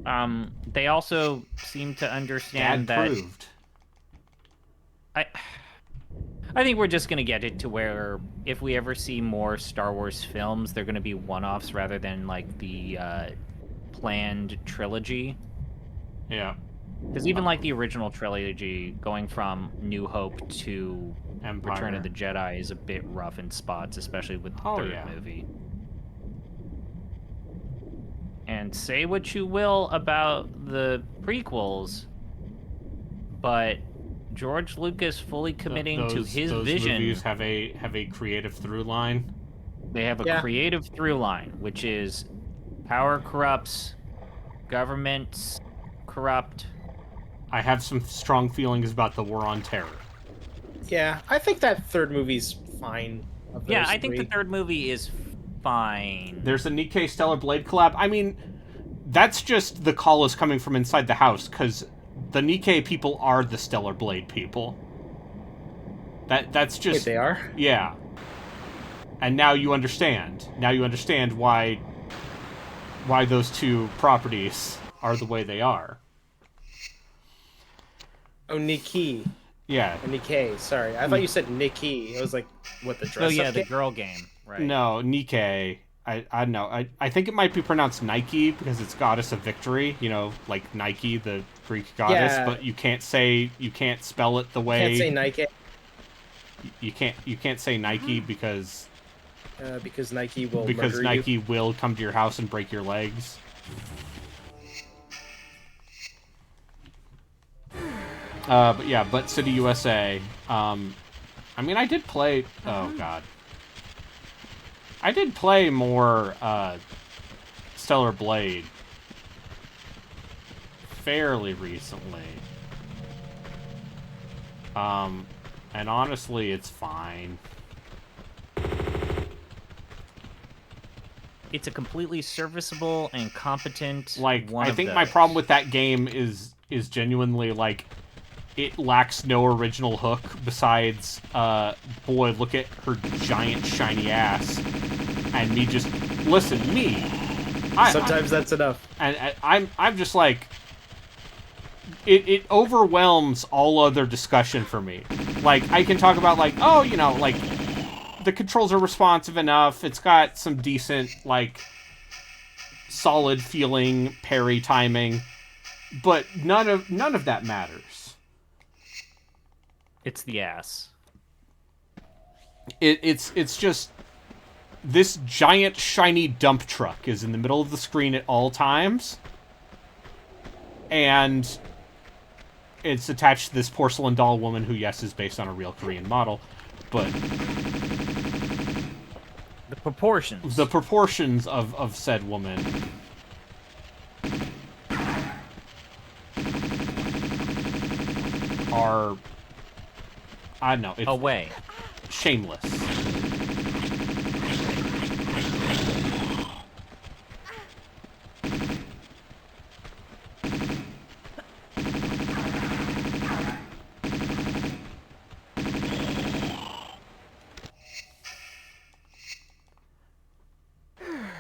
show. They also seem to understand Dad that proved. I think we're just gonna get it to where if we ever see more Star Wars films, they're gonna be one-offs rather than like the planned trilogy. Yeah. Because even like the original trilogy, going from New Hope to Empire. Return of the Jedi is a bit rough in spots, especially with the Oh, third yeah. movie. And say what you will about the prequels, but George Lucas fully committing to his those vision. movies have a creative through line. They have a Yeah. creative through line, which is power corrupts, governments corrupt. I have some strong feelings about the War on Terror. Yeah, I think that third movie's fine. Of Yeah, those I think the three. third movie is fine. There's a Nikkei Stellar Blade collab. I mean, that's just the call is coming from inside the house, because the Nikkei people are the Stellar Blade people. That's Wait, just they are? yeah. And now you understand. Now you understand why those two properties are the way they are. Oh, Nikki. Yeah. Nikkei, sorry. I thought you said Nikki. I was like, what, the dress Oh yeah, up the game? girl game, right? No, Nikkei. I don't know. I think it might be pronounced Nike because it's goddess of victory, you know, like Nike, the Greek goddess, Yeah. but you can't spell it the way Can't say Nike you can't say Nike because because Nike will murder Nike you. will come to your house and break your legs. But yeah, Butt City USA. I mean, I did play. Oh God, I did play more Stellar Blade fairly recently. And honestly, it's fine. It's a completely serviceable and competent. Like, one I of think my those. problem with that game is genuinely like it lacks no original hook besides boy, look at her giant shiny ass, and me just listen me. Sometimes that's enough. And I'm just like it overwhelms all other discussion for me. Like, I can talk about like, oh, you know, like the controls are responsive enough. It's got some decent like solid feeling parry timing, but none of that matters. It's the ass. It's just this giant shiny dump truck is in the middle of the screen at all times, and it's attached to this porcelain doll woman who, yes, is based on a real Korean model, but The proportions. the proportions of said woman are, I don't know, it's away. shameless.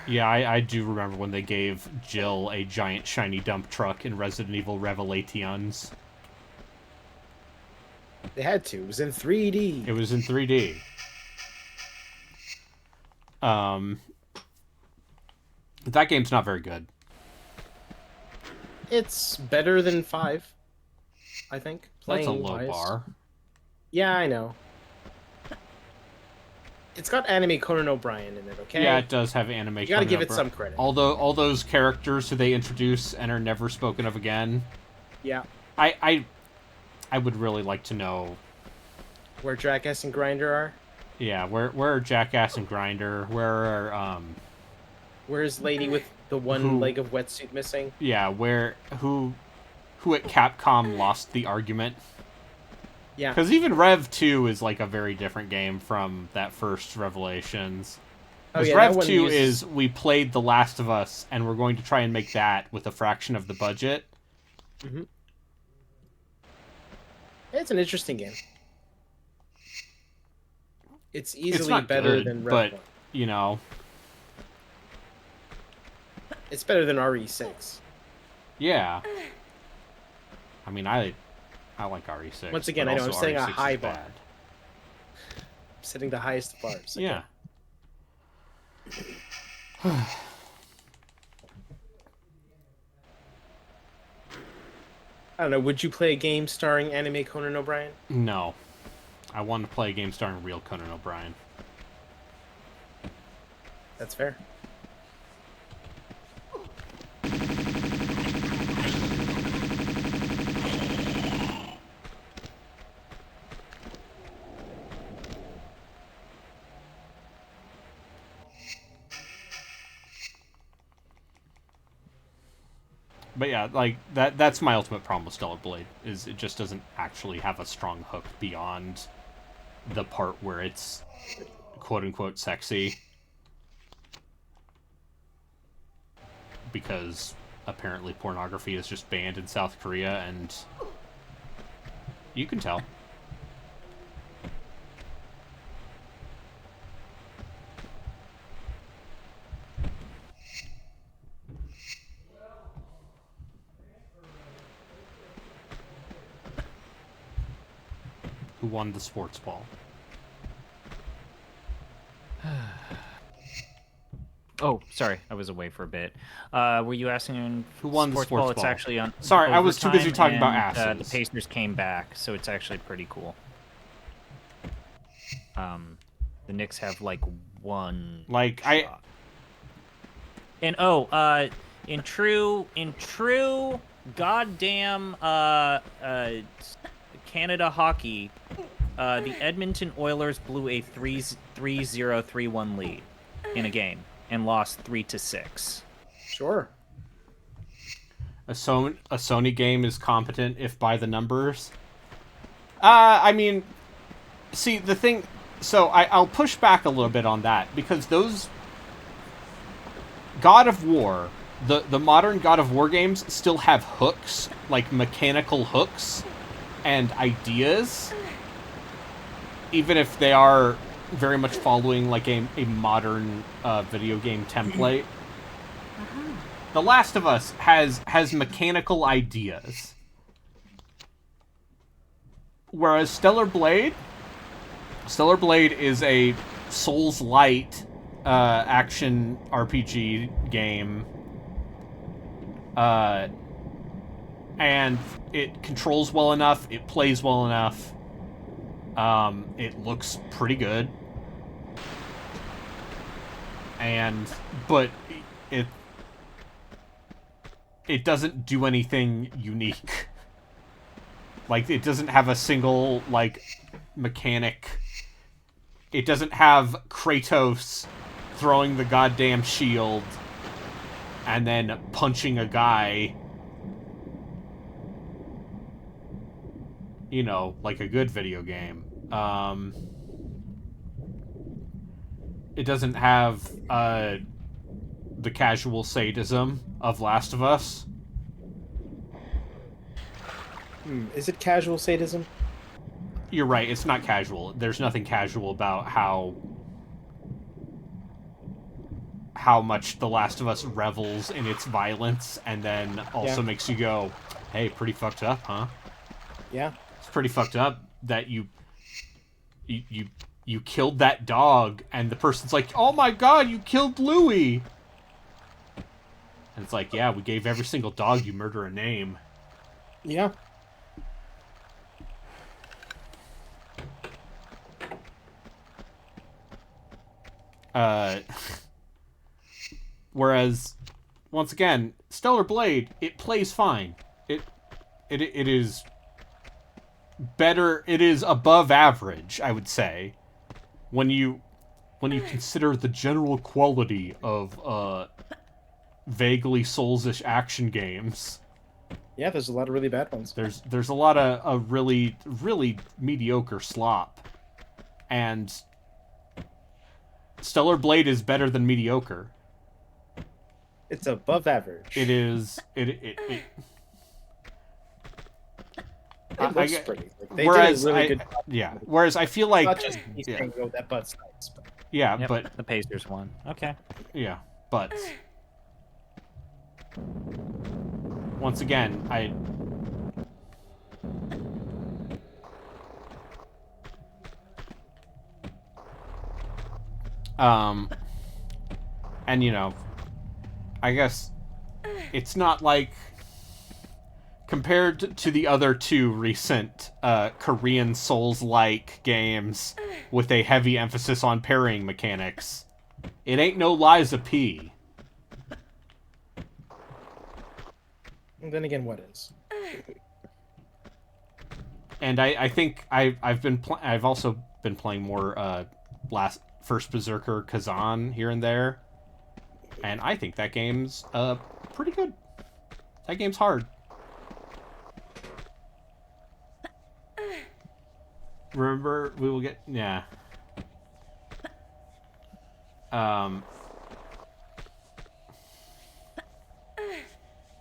Yeah, I do remember when they gave Jill a giant shiny dump truck in Resident Evil Revelations. They had to. It was in 3D. It was in 3D. That game's not very good. It's better than 5, I think. That's a playing low wise. bar. Yeah, I know. It's got anime Conan O'Brien in it, okay? Yeah, it does have anime. You gotta coming give up, it some credit. Although all those characters who they introduce and are never spoken of again, Yeah. I would really like to know. Where Jackass and Grinder are. Yeah, where are Jackass and Grinder? Where are Where's Lady with the one Who- leg of wetsuit missing? yeah, who at Capcom lost the argument? Yeah. Because even Rev 2 is like a very different game from that first Revelations. Oh, Because yeah, Rev that one 2 uses- is we played The Last of Us and we're going to try and make that with a fraction of the budget. It's an interesting game. It's easily not better good, than but- Red Dawn. You know, It's better than RE6. yeah. I mean, I like RE6. Once again, but I know I'm also setting a RE6 is high bar. bad. Setting the highest of bars. Yeah. I don't know. Would you play a game starring anime Conan O'Brien? No. I want to play a game starring real Conan O'Brien. That's fair. But yeah, like that's my ultimate problem with Stellar Blade, is it just doesn't actually have a strong hook beyond the part where it's quote unquote sexy. Because apparently pornography is just banned in South Korea, and you can tell. Who won the sports ball? Oh, sorry, I was away for a bit. Were you asking Who won the sports ball? It's ball? actually on. Sorry, I was too busy overtime, talking about and, asses. the Pacers came back, so it's actually pretty cool. The Knicks have like one. Like shot. And in true goddamn Canada hockey, the Edmonton Oilers blew a 3-0-3-1 lead in a game and lost 3-6. Sure. a Sony game is competent if by the numbers. I mean, see the thing. So I'll push back a little bit on that, because those God of War, the modern God of War games still have hooks, like mechanical hooks and ideas, even if they are very much following like a modern video game template. The Last of Us has mechanical ideas, whereas Stellar Blade is a Souls-light action RPG game, and it controls well enough, it plays well enough, it looks pretty good, but it doesn't do anything unique. Like, it doesn't have a single, like, mechanic. It doesn't have Kratos throwing the goddamn shield and then punching a guy, you know, like a good video game. It doesn't have the casual sadism of Last of Us. Is it casual sadism? You're right, it's not casual. There's nothing casual about how much The Last of Us revels in its violence, and then also makes you go, hey, pretty fucked up, huh? Yeah. It's pretty fucked up that you killed that dog, and the person's like, oh my god, you killed Louie! And it's like, yeah, we gave every single dog you murder a name. Yeah. Whereas, once again, Stellar Blade, it plays fine. It is better. It is above average, I would say, when you consider the general quality of vaguely Souls-ish action games. Yeah, there's a lot of really bad ones. There's a lot of really mediocre slop, and Stellar Blade is better than mediocre. It's above average. It is It looks get- pretty. Like, they whereas did a really I, good job. yeah, whereas I feel It's like not just me yeah, saying, "Oh, that butt's nice," but yeah, Yep, but the Pacers won. Okay. yeah, but once again, and you know, I guess it's not like compared to the other two recent Korean Souls-like games with a heavy emphasis on parrying mechanics. It ain't no Liza P. and then again, what is? And I think I've also been playing more First Berserker Kazan here and there, and I think that game's pretty good. That game's hard. Remember, we will get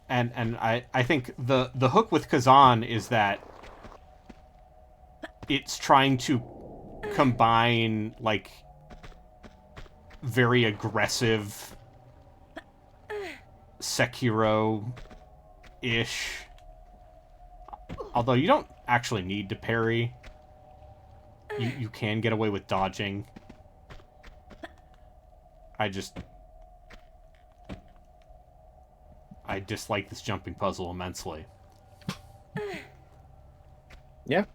and I think the hook with Kazan is that it's trying to combine like very aggressive Sekiro-ish. Although you don't actually need to parry. You can get away with dodging. I dislike this jumping puzzle immensely. Yeah.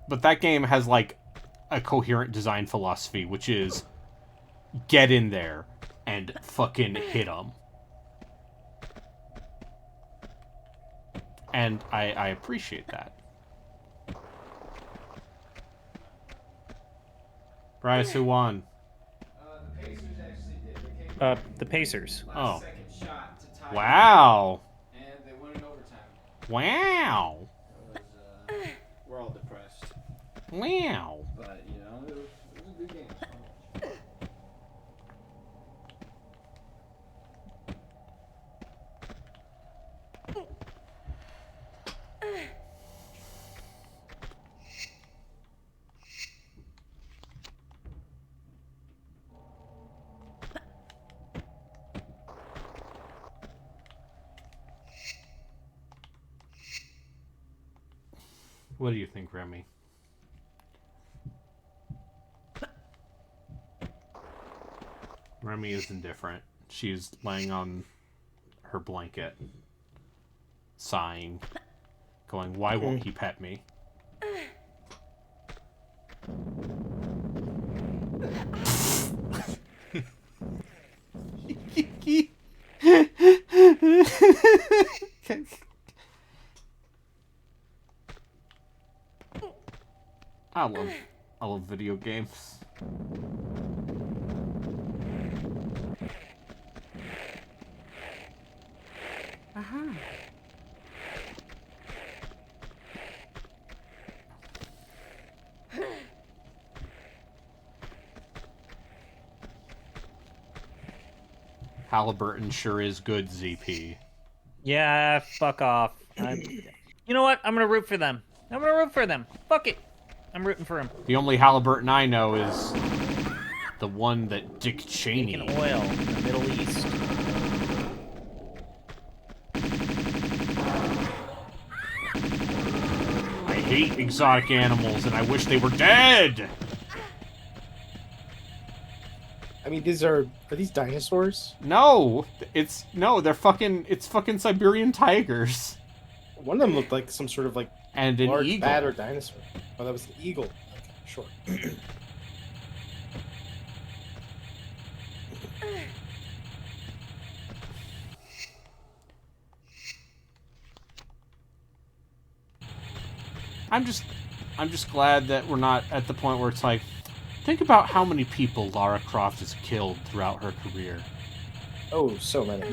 But that game has like a coherent design philosophy, which is get in there and fucking hit them. And I appreciate that. Bryce, who won? The Pacers actually did. They came The Pacers. Oh. second shot to tie. Wow. And they won in overtime. Wow. It was, we're all depressed. Wow. But, you know, it was a good game. It was fun to watch. What do you think, Remy? Remy is indifferent. She's laying on her blanket, sighing, going, "Why won't he pet me?" I love video games. Halliburton sure is good, ZP. Yeah, fuck off. You know what? I'm gonna root for them. I'm gonna root for them. Fuck it. I'm rooting for him. The only Halliburton I know is the one that Dick Cheney. Making oil in the Middle East. I hate exotic animals and I wish they were dead! I mean, are these dinosaurs? No! They're fucking Siberian tigers. One of them looked like some sort of like And an large eagle. bat or dinosaur. Oh, that was an eagle. Okay, sure. I'm just glad that we're not at the point where it's like, think about how many people Lara Croft has killed throughout her career. Oh, so many.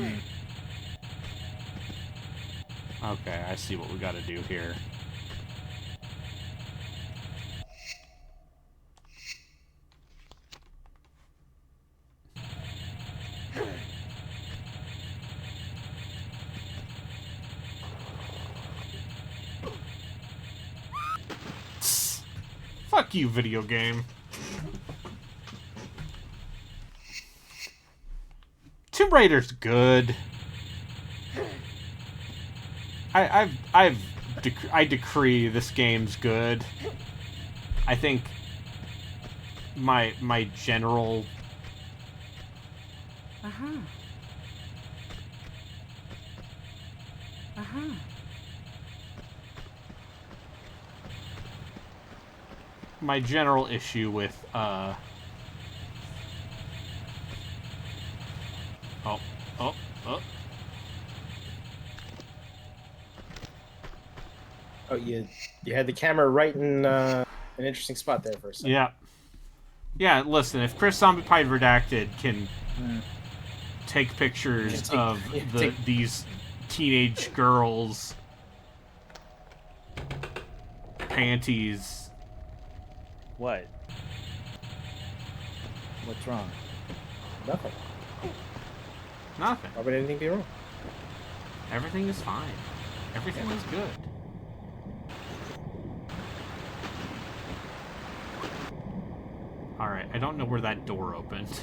Okay, I see what we gotta do here. Fuck you, video game. Tomb Raider's good. I decree this game's good. I think my general my general issue with oh. Oh, you had the camera right in an interesting spot there for a second. Yeah, listen, if Chris Zombie Pie Redacted can take pictures of these teenage girls' panties. What? What's wrong? Nothing. Nothing. Why would anything be wrong? Everything is fine. Everything is good. Alright, I don't know where that door opened.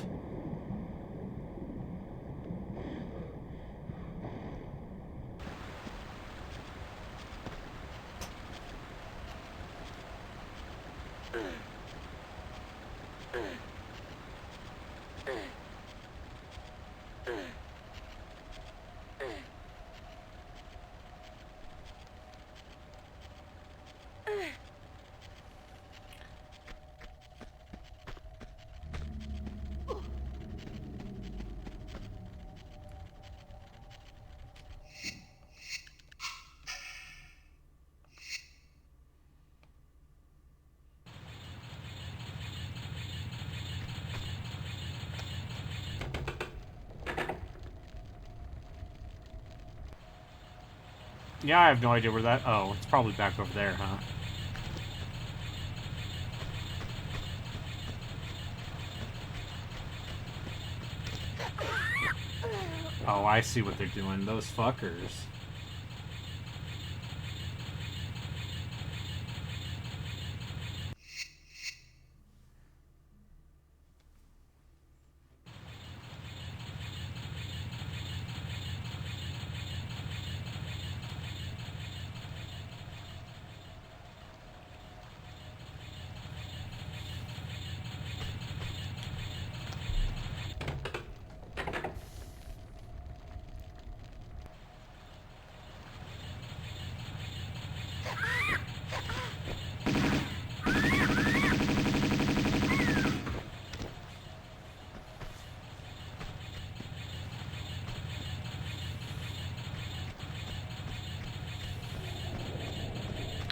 Yeah, I have no idea where that... Oh, it's probably back over there, huh? Oh, I see what they're doing. Those fuckers.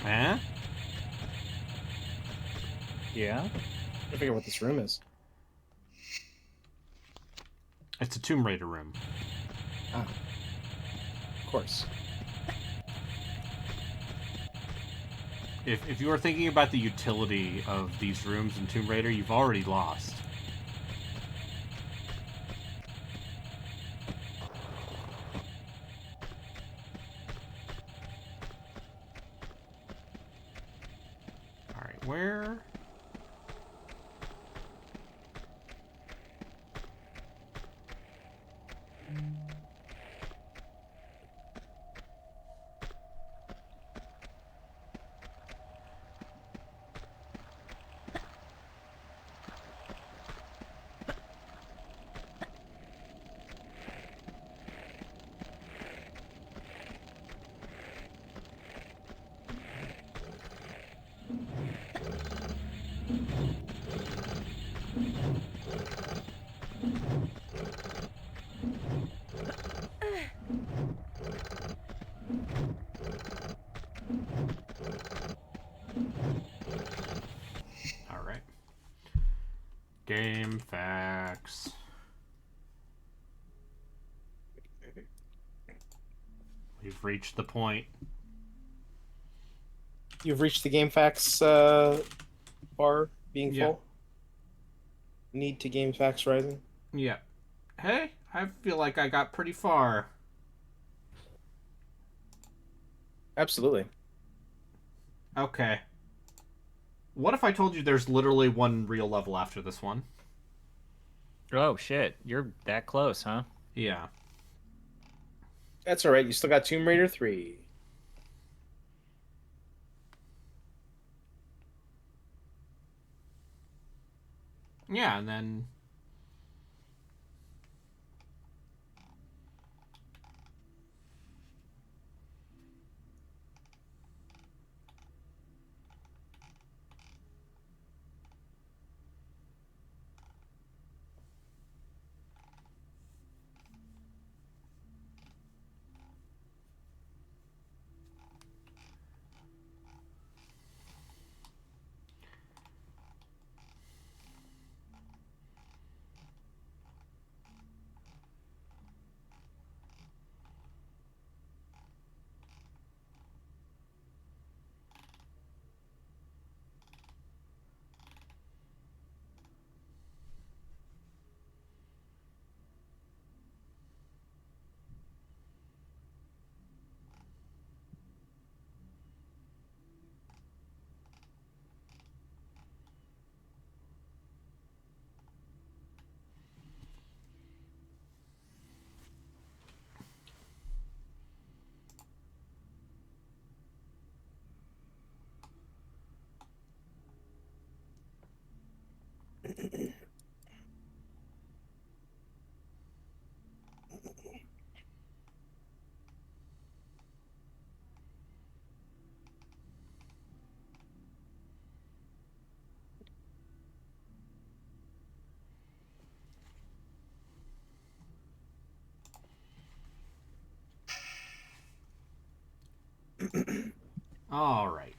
Eh? Yeah? I figure what this room is. It's a Tomb Raider room. Ah. Of course. If you are thinking about the utility of these rooms in Tomb Raider, you've already lost. Alright, where... Alright. Game facts. We've reached the point. You've reached the game facts bar being Yeah. full. Need to game facts rising. Yeah. Hey, I feel like I got pretty far. Absolutely. Okay. What if I told you there's literally one real level after this one? Oh shit, you're that close, huh? Yeah. That's all right. You still got Tomb Raider 3. Yeah, and then... Alright.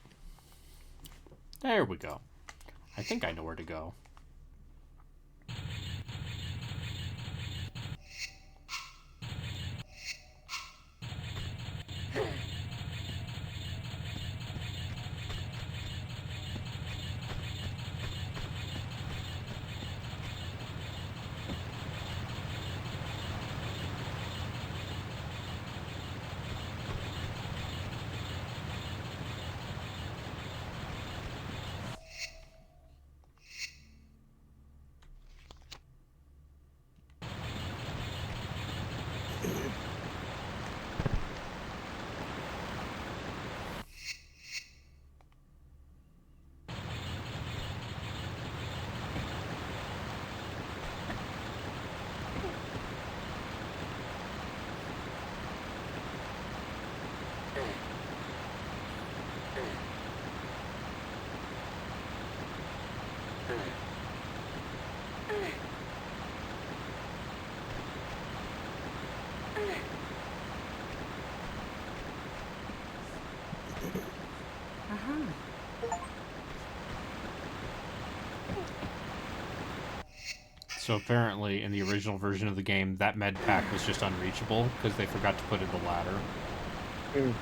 There we go. I think I know where to go. So apparently, in the original version of the game, that med pack was just unreachable because they forgot to put in the ladder. Mm.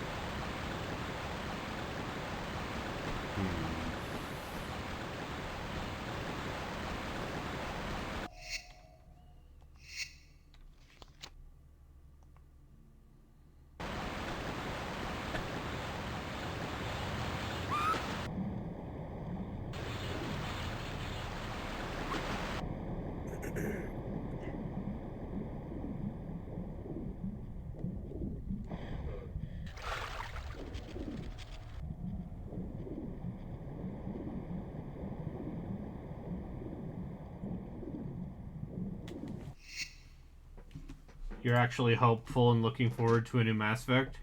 You're actually hopeful and looking forward to a new Mass Effect?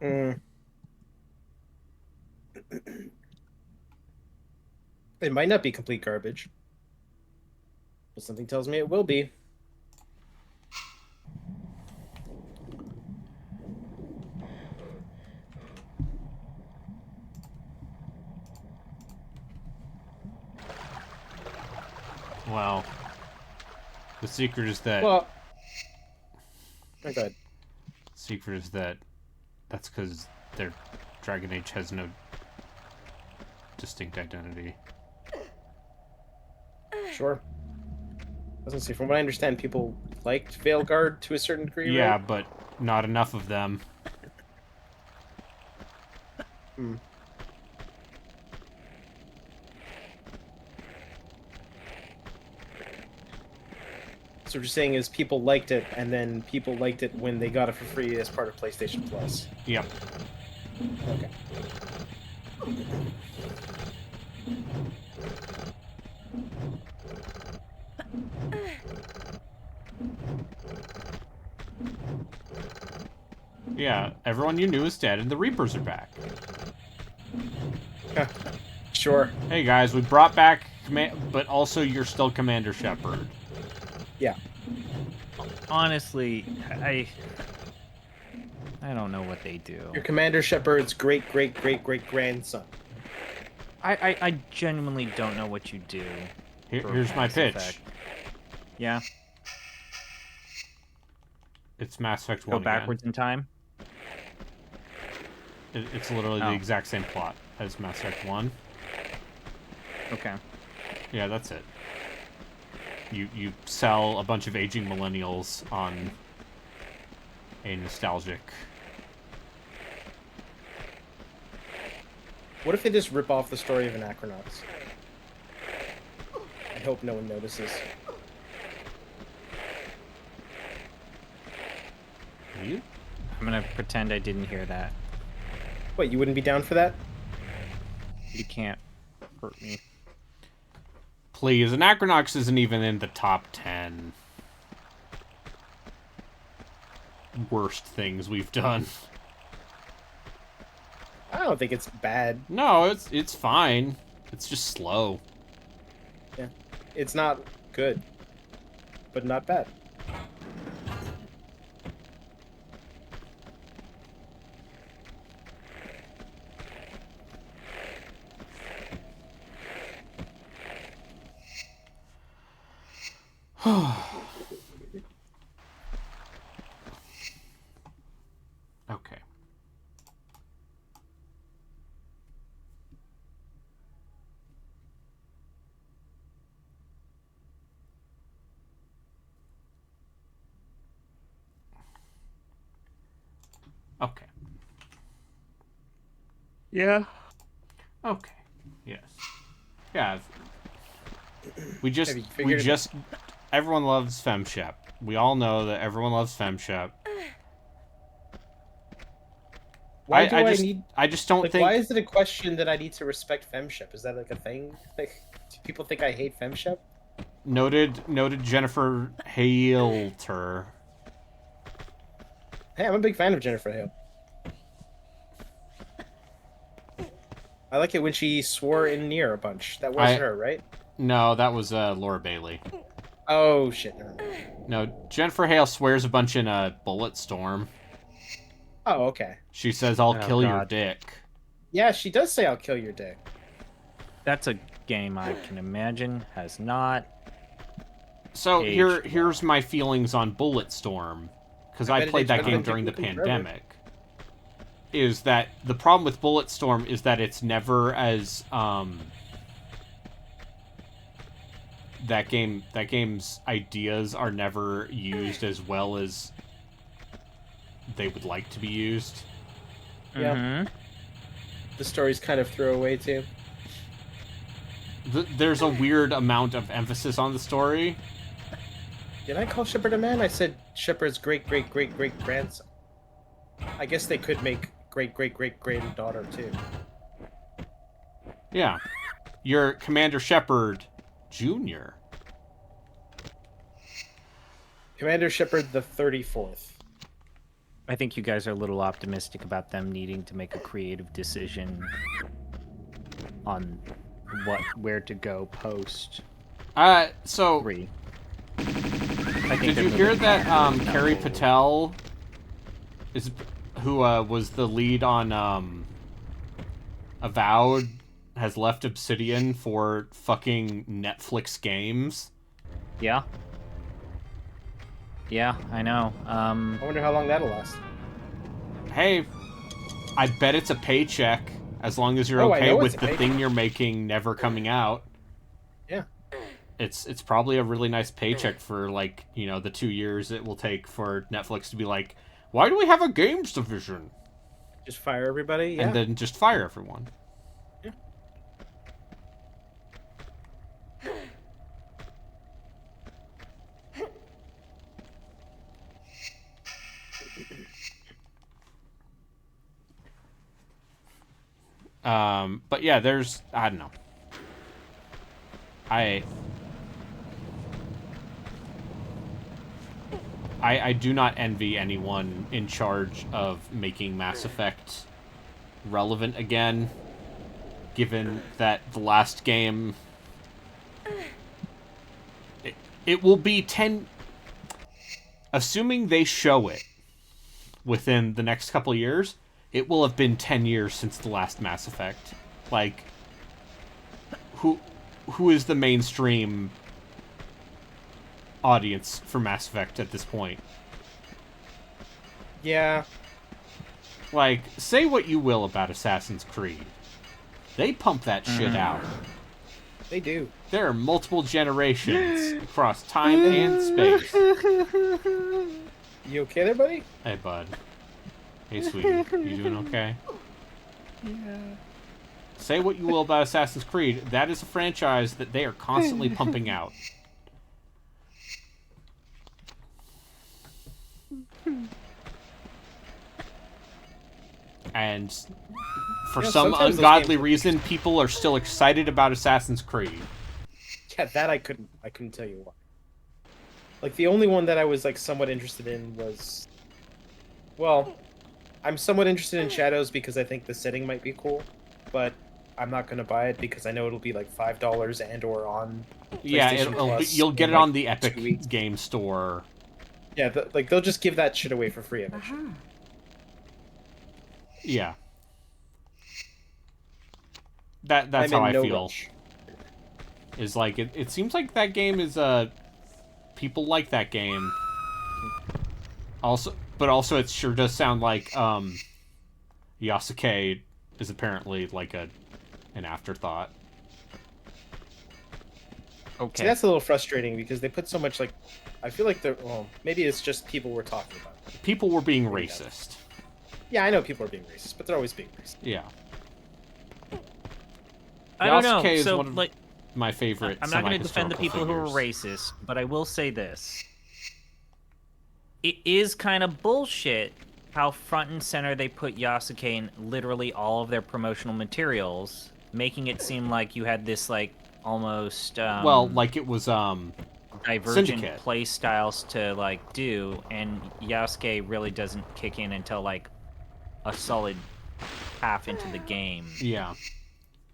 Mm. It might not be complete garbage, but something tells me it will be. Well, the secret is that... Well, oh, go ahead. secret is that that's because their Dragon Age has no distinct identity. Sure. I was gonna say, from what I understand, people liked Veilguard to a certain degree. Yeah, right? but not enough of them. So what you're saying is people liked it, and then people liked it when they got it for free as part of PlayStation Plus. Yep. Okay. Yeah, everyone you knew is dead, and the Reapers are back. Sure. Hey guys, we brought back but also you're still Commander Shepard. Yeah. Honestly, I don't know what they do. Your Commander Shepard's great-great-great-great-grandson. I genuinely don't know what you do. for Here's my Mass pitch. Effect. Yeah, It's Mass Effect 1 go again. backwards in time. It's literally the Oh. exact same plot as Mass Effect 1. Okay. Yeah, that's it. You sell a bunch of aging millennials on a nostalgic... What if they just rip off the story of Anachronauts? I hope no one notices. You? I'm gonna pretend I didn't hear that. What, you wouldn't be down for that? You can't hurt me. Please, Anachronauts isn't even in the top 10 worst things we've done. I don't think it's bad. No, it's fine. It's just slow. Yeah. It's not good, but not bad. Okay. Okay. Yeah. Okay. Yes. Yeah. We just Have you figured it out? everyone loves FemShep. We all know that everyone loves FemShep. Why do I just, need... I just don't Like, think... why is it a question that I need to respect FemShep? Is that like a thing? Like, do people think I hate FemShep? Noted Jennifer Hailter. Hey, I'm a big fan of Jennifer Hale. I like it when she swore in Nier a bunch. That was her, right? No, that was Laura Bailey. Oh, shit. No. No, Jennifer Hale swears a bunch in Bulletstorm. Oh, okay. She says, "I'll Oh, kill your God. dick." Yeah, she does say I'll kill your dick. That's a game I can imagine has not. So Aged here's my feelings on Bulletstorm, because I I bet it played that aged game better during the than Forever. pandemic. Is that the problem with Bulletstorm is that it's never as that game's ideas are never used as well as they would like to be used. Yeah. Mhm. The story's kind of throwaway, too. There's a weird amount of emphasis on the story. Did I call Shepard a man? I said Shepard's great-great-great-great-grandson. I guess they could make great-great-great-granddaughter, too. Yeah. You're Commander Shepard Jr. Commander Shepard the 34th. I think you guys are a little optimistic about them needing to make a creative decision on where to go post So 3. I think did they're you hear moving that on to Carrie double. Patel who was the lead on Avowed has left Obsidian for fucking Netflix games? Yeah. Yeah, I know. I wonder how long that'll last. Hey, I bet it's a paycheck as long as you're Oh, I okay know with it's a the thing you're making never coming out. Yeah. It's probably a really nice paycheck for, like, you know, the 2 years it will take for Netflix to be like, why do we have a games division? Just fire everybody? Yeah. And then just fire everyone. But yeah, there's I don't know. I do not envy anyone in charge of making Mass Effect relevant again, given that the last game... It will be 10... Assuming they show it within the next couple years, it will have been 10 years since the last Mass Effect. Like, who is the mainstream audience for Mass Effect at this point? Yeah. Like, say what you will about Assassin's Creed. They pump that shit out. They do. There are multiple generations across time and space. You okay there, buddy? Hey, bud. Hey, sweetie. You doing okay? Yeah. Say what you will about Assassin's Creed. That is a franchise that they are constantly pumping out. And for Yeah, some sometimes those ungodly games are reason, people are still excited about Assassin's Creed. Yeah, that I couldn't tell you why. Like, the only one that I was, like, somewhat interested in was... Well, I'm somewhat interested in Shadows because I think the setting might be cool, but I'm not going to buy it because I know it'll be, like, $5 and or on Yeah, PlayStation Plus you'll get in, it on like, the 2 Epic weeks. Game Store. Yeah, like, they'll just give that shit away for free eventually. Yeah. That's I'm how in I no feel. rush. Is like it seems like that game is people like that game. Also it sure does sound like Yasuke is apparently like an afterthought. Okay. See, that's a little frustrating because they put so much, like... I feel like they're... Well, maybe it's just people we're talking about. People were being racist. Yeah, I know people are being racist, but they're always being racist. Yeah. I don't know. Yasuke is So, one of like, my favorite I'm not going to defend the semi-historical people who are figures. racist, but I will say this. It is kind of bullshit how front and center they put Yasuke in literally all of their promotional materials, making it seem like you had this, like, almost, Well, like it was divergent Syndicate. play styles to, like, do, and Yasuke really doesn't kick in until, like, a solid half into the game. Yeah.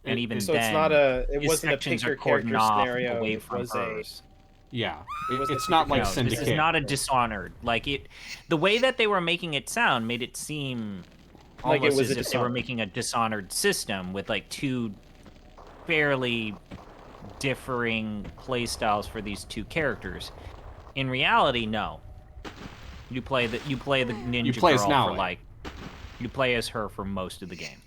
And even So then, it's not a... It his wasn't a sections pick your are cordoned character off scenario. away It from was hers. Yeah. It wasn't It's a not like No, Syndicate. this is not a Dishonored. Like it, the way that they were making it sound made it seem Like it almost was as a if they were Dishonored. making a Dishonored system with like two fairly differing play styles for these two characters. In reality, no. You play the ninja You play as girl for Naoi. like you play as her for most of the game.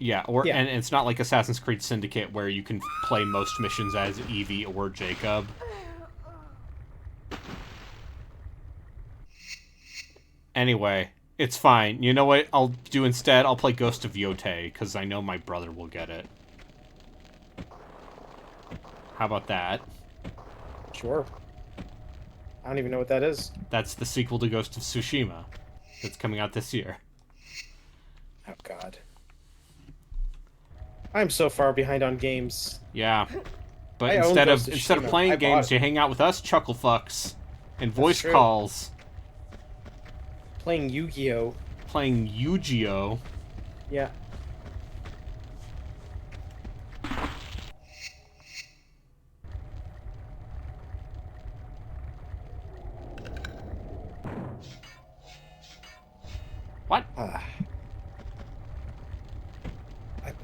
Yeah, Yeah. and it's not like Assassin's Creed Syndicate where you can play most missions as Evie or Jacob. Anyway, it's fine. You know what I'll do instead? I'll play Ghost of Yotei, because I know my brother will get it. How about that? Sure. I don't even know what that is. That's the sequel to Ghost of Tsushima. That's coming out this year. Oh, God. I'm so far behind on games. Yeah. But I own instead Ghost of of Tsushima. playing I bought games, it. you hang out with us chuckle fucks and voice true. calls, Playing Yu-Gi-Oh! playing Yu-Gi-Oh! Yeah. What?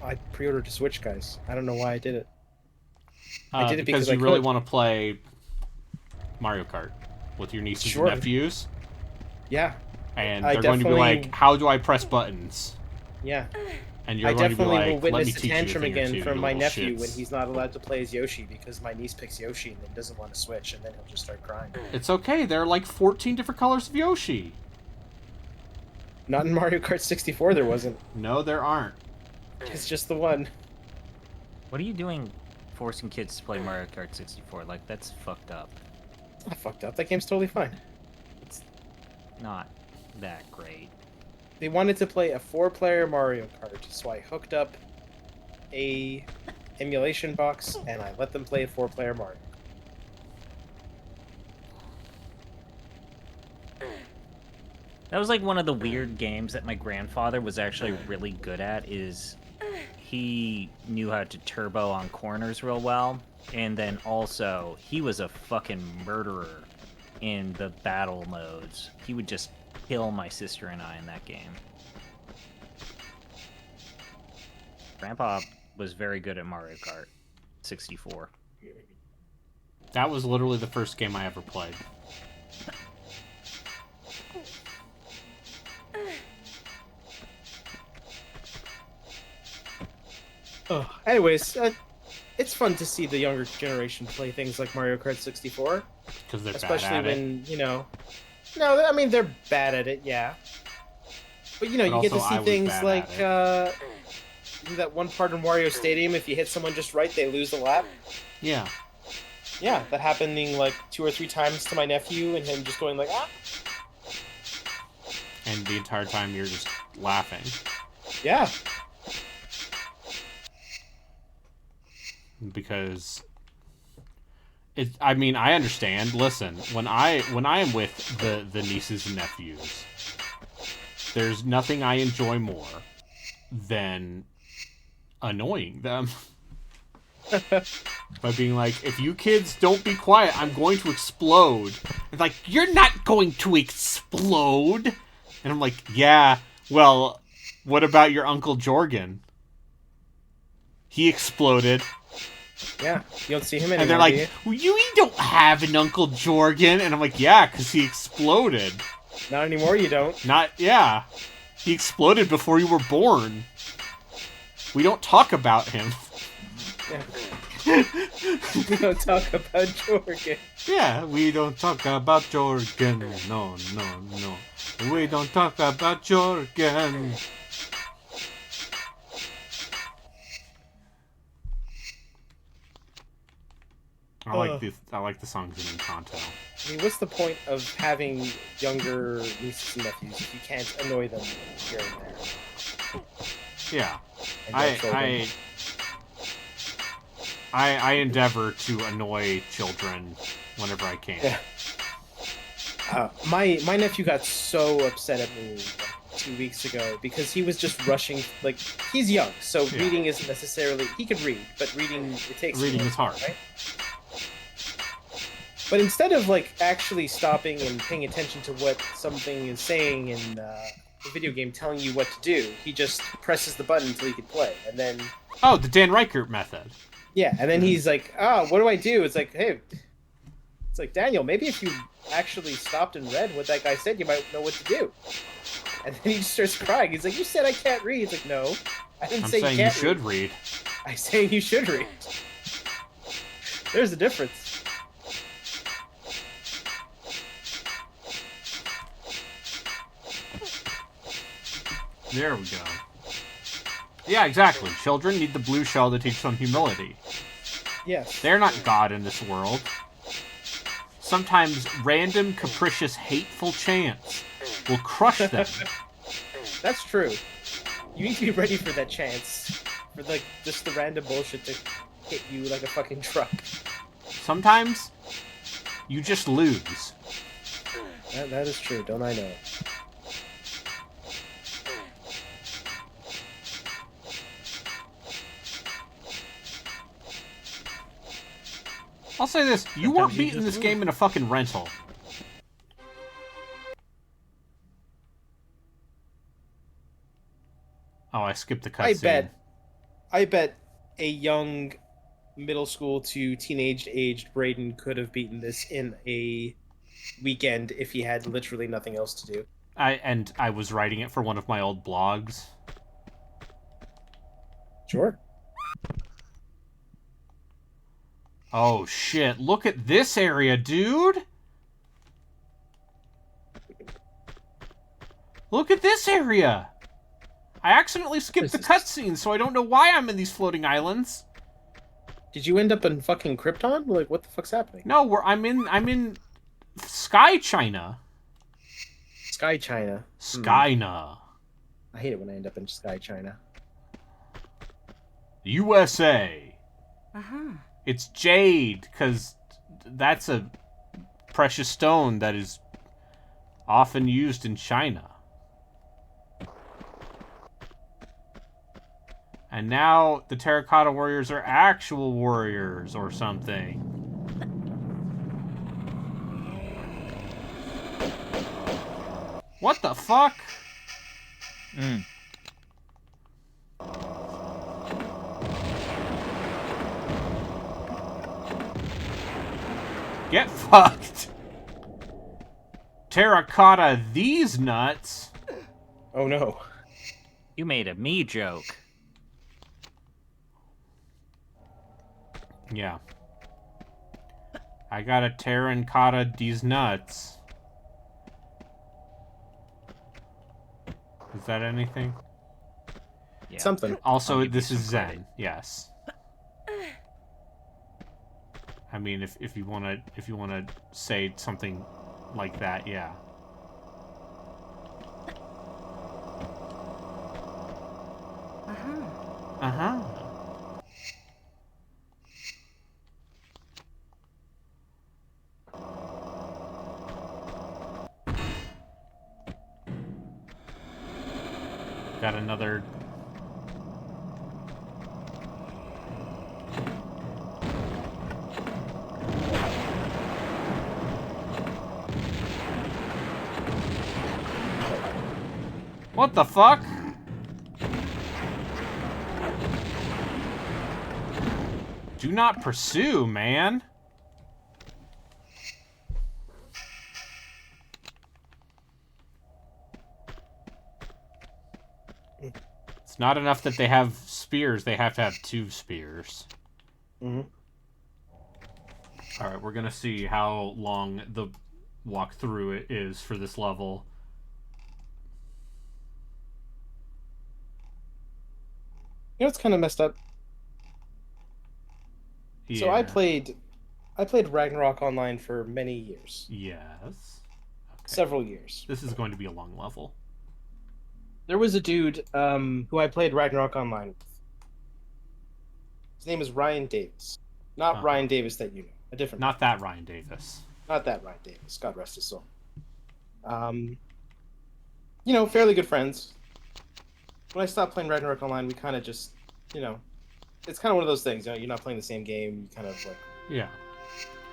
I pre-ordered a Switch, guys. I don't know why I did it. I did it because because I you really could. want to play Mario Kart with your nieces Sure. and nephews, Yeah. and I they're going to be definitely- like, "How do I press buttons?" Yeah. And you're I going to be definitely like, will "Let me witness a teach you a tantrum thing or again two, from you my little nephew shits." when he's not allowed to play as Yoshi because my niece picks Yoshi and then doesn't want to switch, and then he'll just start crying. It's okay. There are like 14 different colors of Yoshi. Not in Mario Kart 64, there wasn't. No, there aren't. It's just the one. What are you doing forcing kids to play Mario Kart 64? Like, that's fucked up. It's not fucked up. That game's totally fine. Not that great. they wanted to play a 4-player Mario Kart, so I hooked up a emulation box and I let them play a 4-player Mario. That was like one of the weird games that my grandfather was actually really good at. Is he knew how to turbo on corners real well, and then also he was a fucking murderer in the battle modes. He would just kill my sister and I in that game. Grandpa was very good at Mario Kart 64. That was literally the first game I ever played. Oh, anyways, it's fun to see the younger generation play things like Mario Kart 64, Because they're especially bad at it. when no, I mean they're bad at it, yeah. But you But get to also I see was things bad like at that one part in Wario Stadium. If you hit someone just right, they lose the lap. Yeah. Yeah, that happening like 2 or 3 times to my nephew, and him just going like, ah. And the entire time you're just laughing. Yeah. Because I mean, I understand. Listen, when I am with the nieces and nephews, there's nothing I enjoy more than annoying them. By being like, if you kids don't be quiet, I'm going to explode. It's like, you're not going to explode. And I'm like, yeah, well, what about your Uncle Jorgen? He exploded. Yeah, you don't see him anymore. And they're like, well, you don't have an Uncle Jorgen. And I'm like, yeah, because he exploded. Not anymore, you don't. Yeah. He exploded before you were born. We don't talk about him. Yeah. We don't talk about Jorgen. Yeah, we don't talk about Jorgen. No. We don't talk about Jorgen. I like the songs in Encanto. I mean, what's the point of having younger nieces and nephews if you can't annoy them here and there? Yeah. And their children? I endeavor to annoy children whenever I can. Yeah. My nephew got so upset at me 2 weeks ago because he was just rushing. Like, he's young, so Yeah. reading isn't necessarily, he could read, but reading, it takes Reading some is hard. right? But instead of like actually stopping and paying attention to what something is saying in the video game, telling you what to do, he just presses the button until he can play, and then Oh, the Dan Reichert method. yeah, and then he's like, "Oh, what do I do?" It's like, "Hey, it's like Daniel. Maybe if you actually stopped and read what that guy said, you might know what to do." And then he just starts crying. He's like, "You said I can't read." It's like, "No, I didn't I'm say saying you you can't should read. read. I say you should read." There's a difference. There we go. Yeah, exactly. Children need the blue shell to teach them humility. Yes. They're not God in this world. Sometimes random, capricious, hateful chance will crush them. That's true. You need to be ready for that chance. For like just the random bullshit to hit you like a fucking truck. Sometimes you just lose. That is true, don't I know? I'll say this, you weren't beating this game in a fucking rental. Oh, I skipped the cutscene. I bet a young middle school to teenage aged Braden could have beaten this in a weekend if he had literally nothing else to do. I was writing it for one of my old blogs. Sure. Oh shit, look at this area, dude! Look at this area! I accidentally skipped the cutscene, so I don't know why I'm in these floating islands. Did you end up in fucking Krypton? Like, what the fuck's happening? No, I'm in Sky China. Sky China. Skyna. I hate it when I end up in Sky China. USA. Uh-huh. It's jade, because that's a precious stone that is often used in China. And now the Terracotta Warriors are actual warriors or something. What the fuck? Mm. Get fucked. Terracotta these nuts. Oh no. You made a me joke. Yeah. I got a terracotta these nuts. Is that anything? Yeah. Something. Also, I'll give this you is some Zen. credit. Yes. I mean, if you wanna say something like that, yeah. Uh-huh. Uh-huh. Got another. What the fuck? Do not pursue, man. It's not enough that they have spears, they have to have 2 spears. Mm-hmm. Alright, we're gonna see how long the walk through it is for this level. You know what's kind of messed up? So I Yeah. played Ragnarok Online for many years. Yes. Okay. Several years. This is going to be a long level. There was a dude who I played Ragnarok Online with. His name is Ryan Davis. Not Uh-huh. Ryan Davis that you know. A different Not that Ryan Davis. Not that Ryan Davis. God rest his soul. You know, fairly good friends. When I stopped playing Ragnarok Online, we kind of just, you know, it's kind of one of those things. You know, you're not playing the same game. You kind of like Yeah.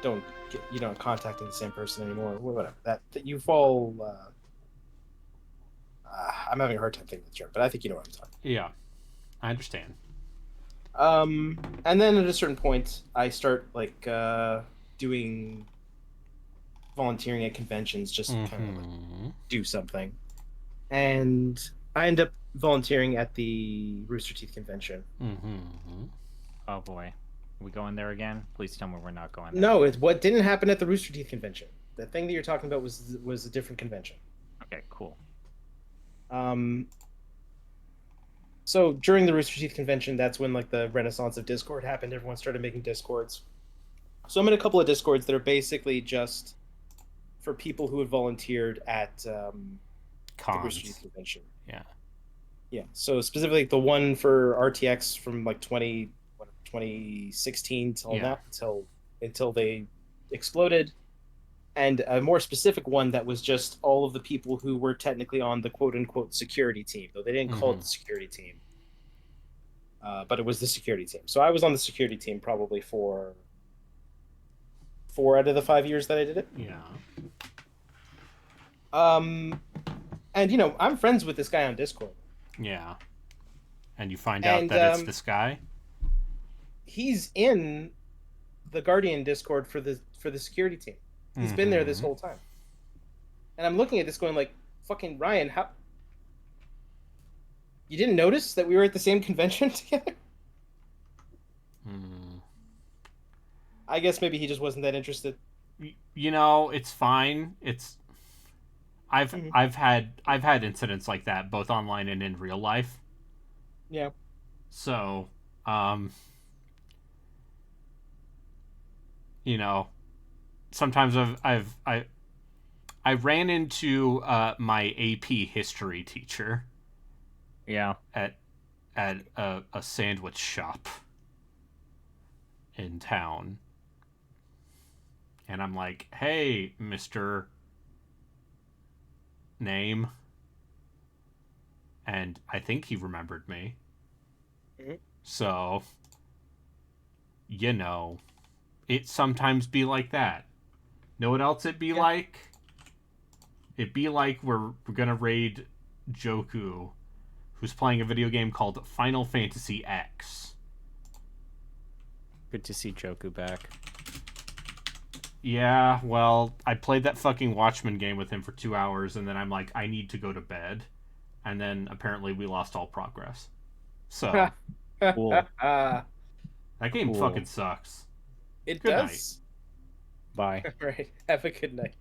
don't get, you know, contacting the same person anymore. Whatever. That you fall. I'm having a hard time thinking of the term, but I think you know what I'm talking. Yeah. I understand. And then at a certain point, I start like doing volunteering at conventions, just kind of like, Mhm. do something. And I end up volunteering at the Rooster Teeth convention. Mhm. Oh boy. Are we going there again? Please tell me we're not going there. No, it's what didn't happen at the Rooster Teeth convention. The thing that you're talking about was a different convention. Okay, cool. So during the Rooster Teeth convention, that's when like the renaissance of Discord happened. Everyone started making Discords. So I'm in a couple of Discords that are basically just for people who had volunteered at the Rooster Teeth Cons. convention. Yeah. Yeah. So specifically the one for RTX from like 2016 till Yeah. now, until they exploded, and a more specific one that was just all of the people who were technically on the quote unquote security team, though they didn't call it the security team. But it was the security team. So I was on the security team probably for 4 out of the 5 years that I did it. Yeah. And you know, I'm friends with this guy on Discord. Yeah. And you find out And, that it's this guy? He's in the Guardian Discord for the security team. He's been there this whole time. And I'm looking at this going like, fucking Ryan, how you didn't notice that we were at the same convention together? Mm. I guess maybe he just wasn't that interested. You know, it's fine. It's I've Mhm. I've had incidents like that both online and in real life. Yeah. So, you know, sometimes I ran into my AP history teacher Yeah. at a sandwich shop in town. And I'm like, hey, Mr. Name. And I think he remembered me. Mhm. So, it sometimes be like that. Know what else it'd be like? It'd be like we're gonna raid Joku, who's playing a video game called Final Fantasy X. Good to see Joku back. Yeah, well, I played that fucking Watchmen game with him for 2 hours, and then I'm like, I need to go to bed. And then apparently we lost all progress. So, Cool. that game Cool. fucking sucks. It Good does. Bye. All right. Have a good night.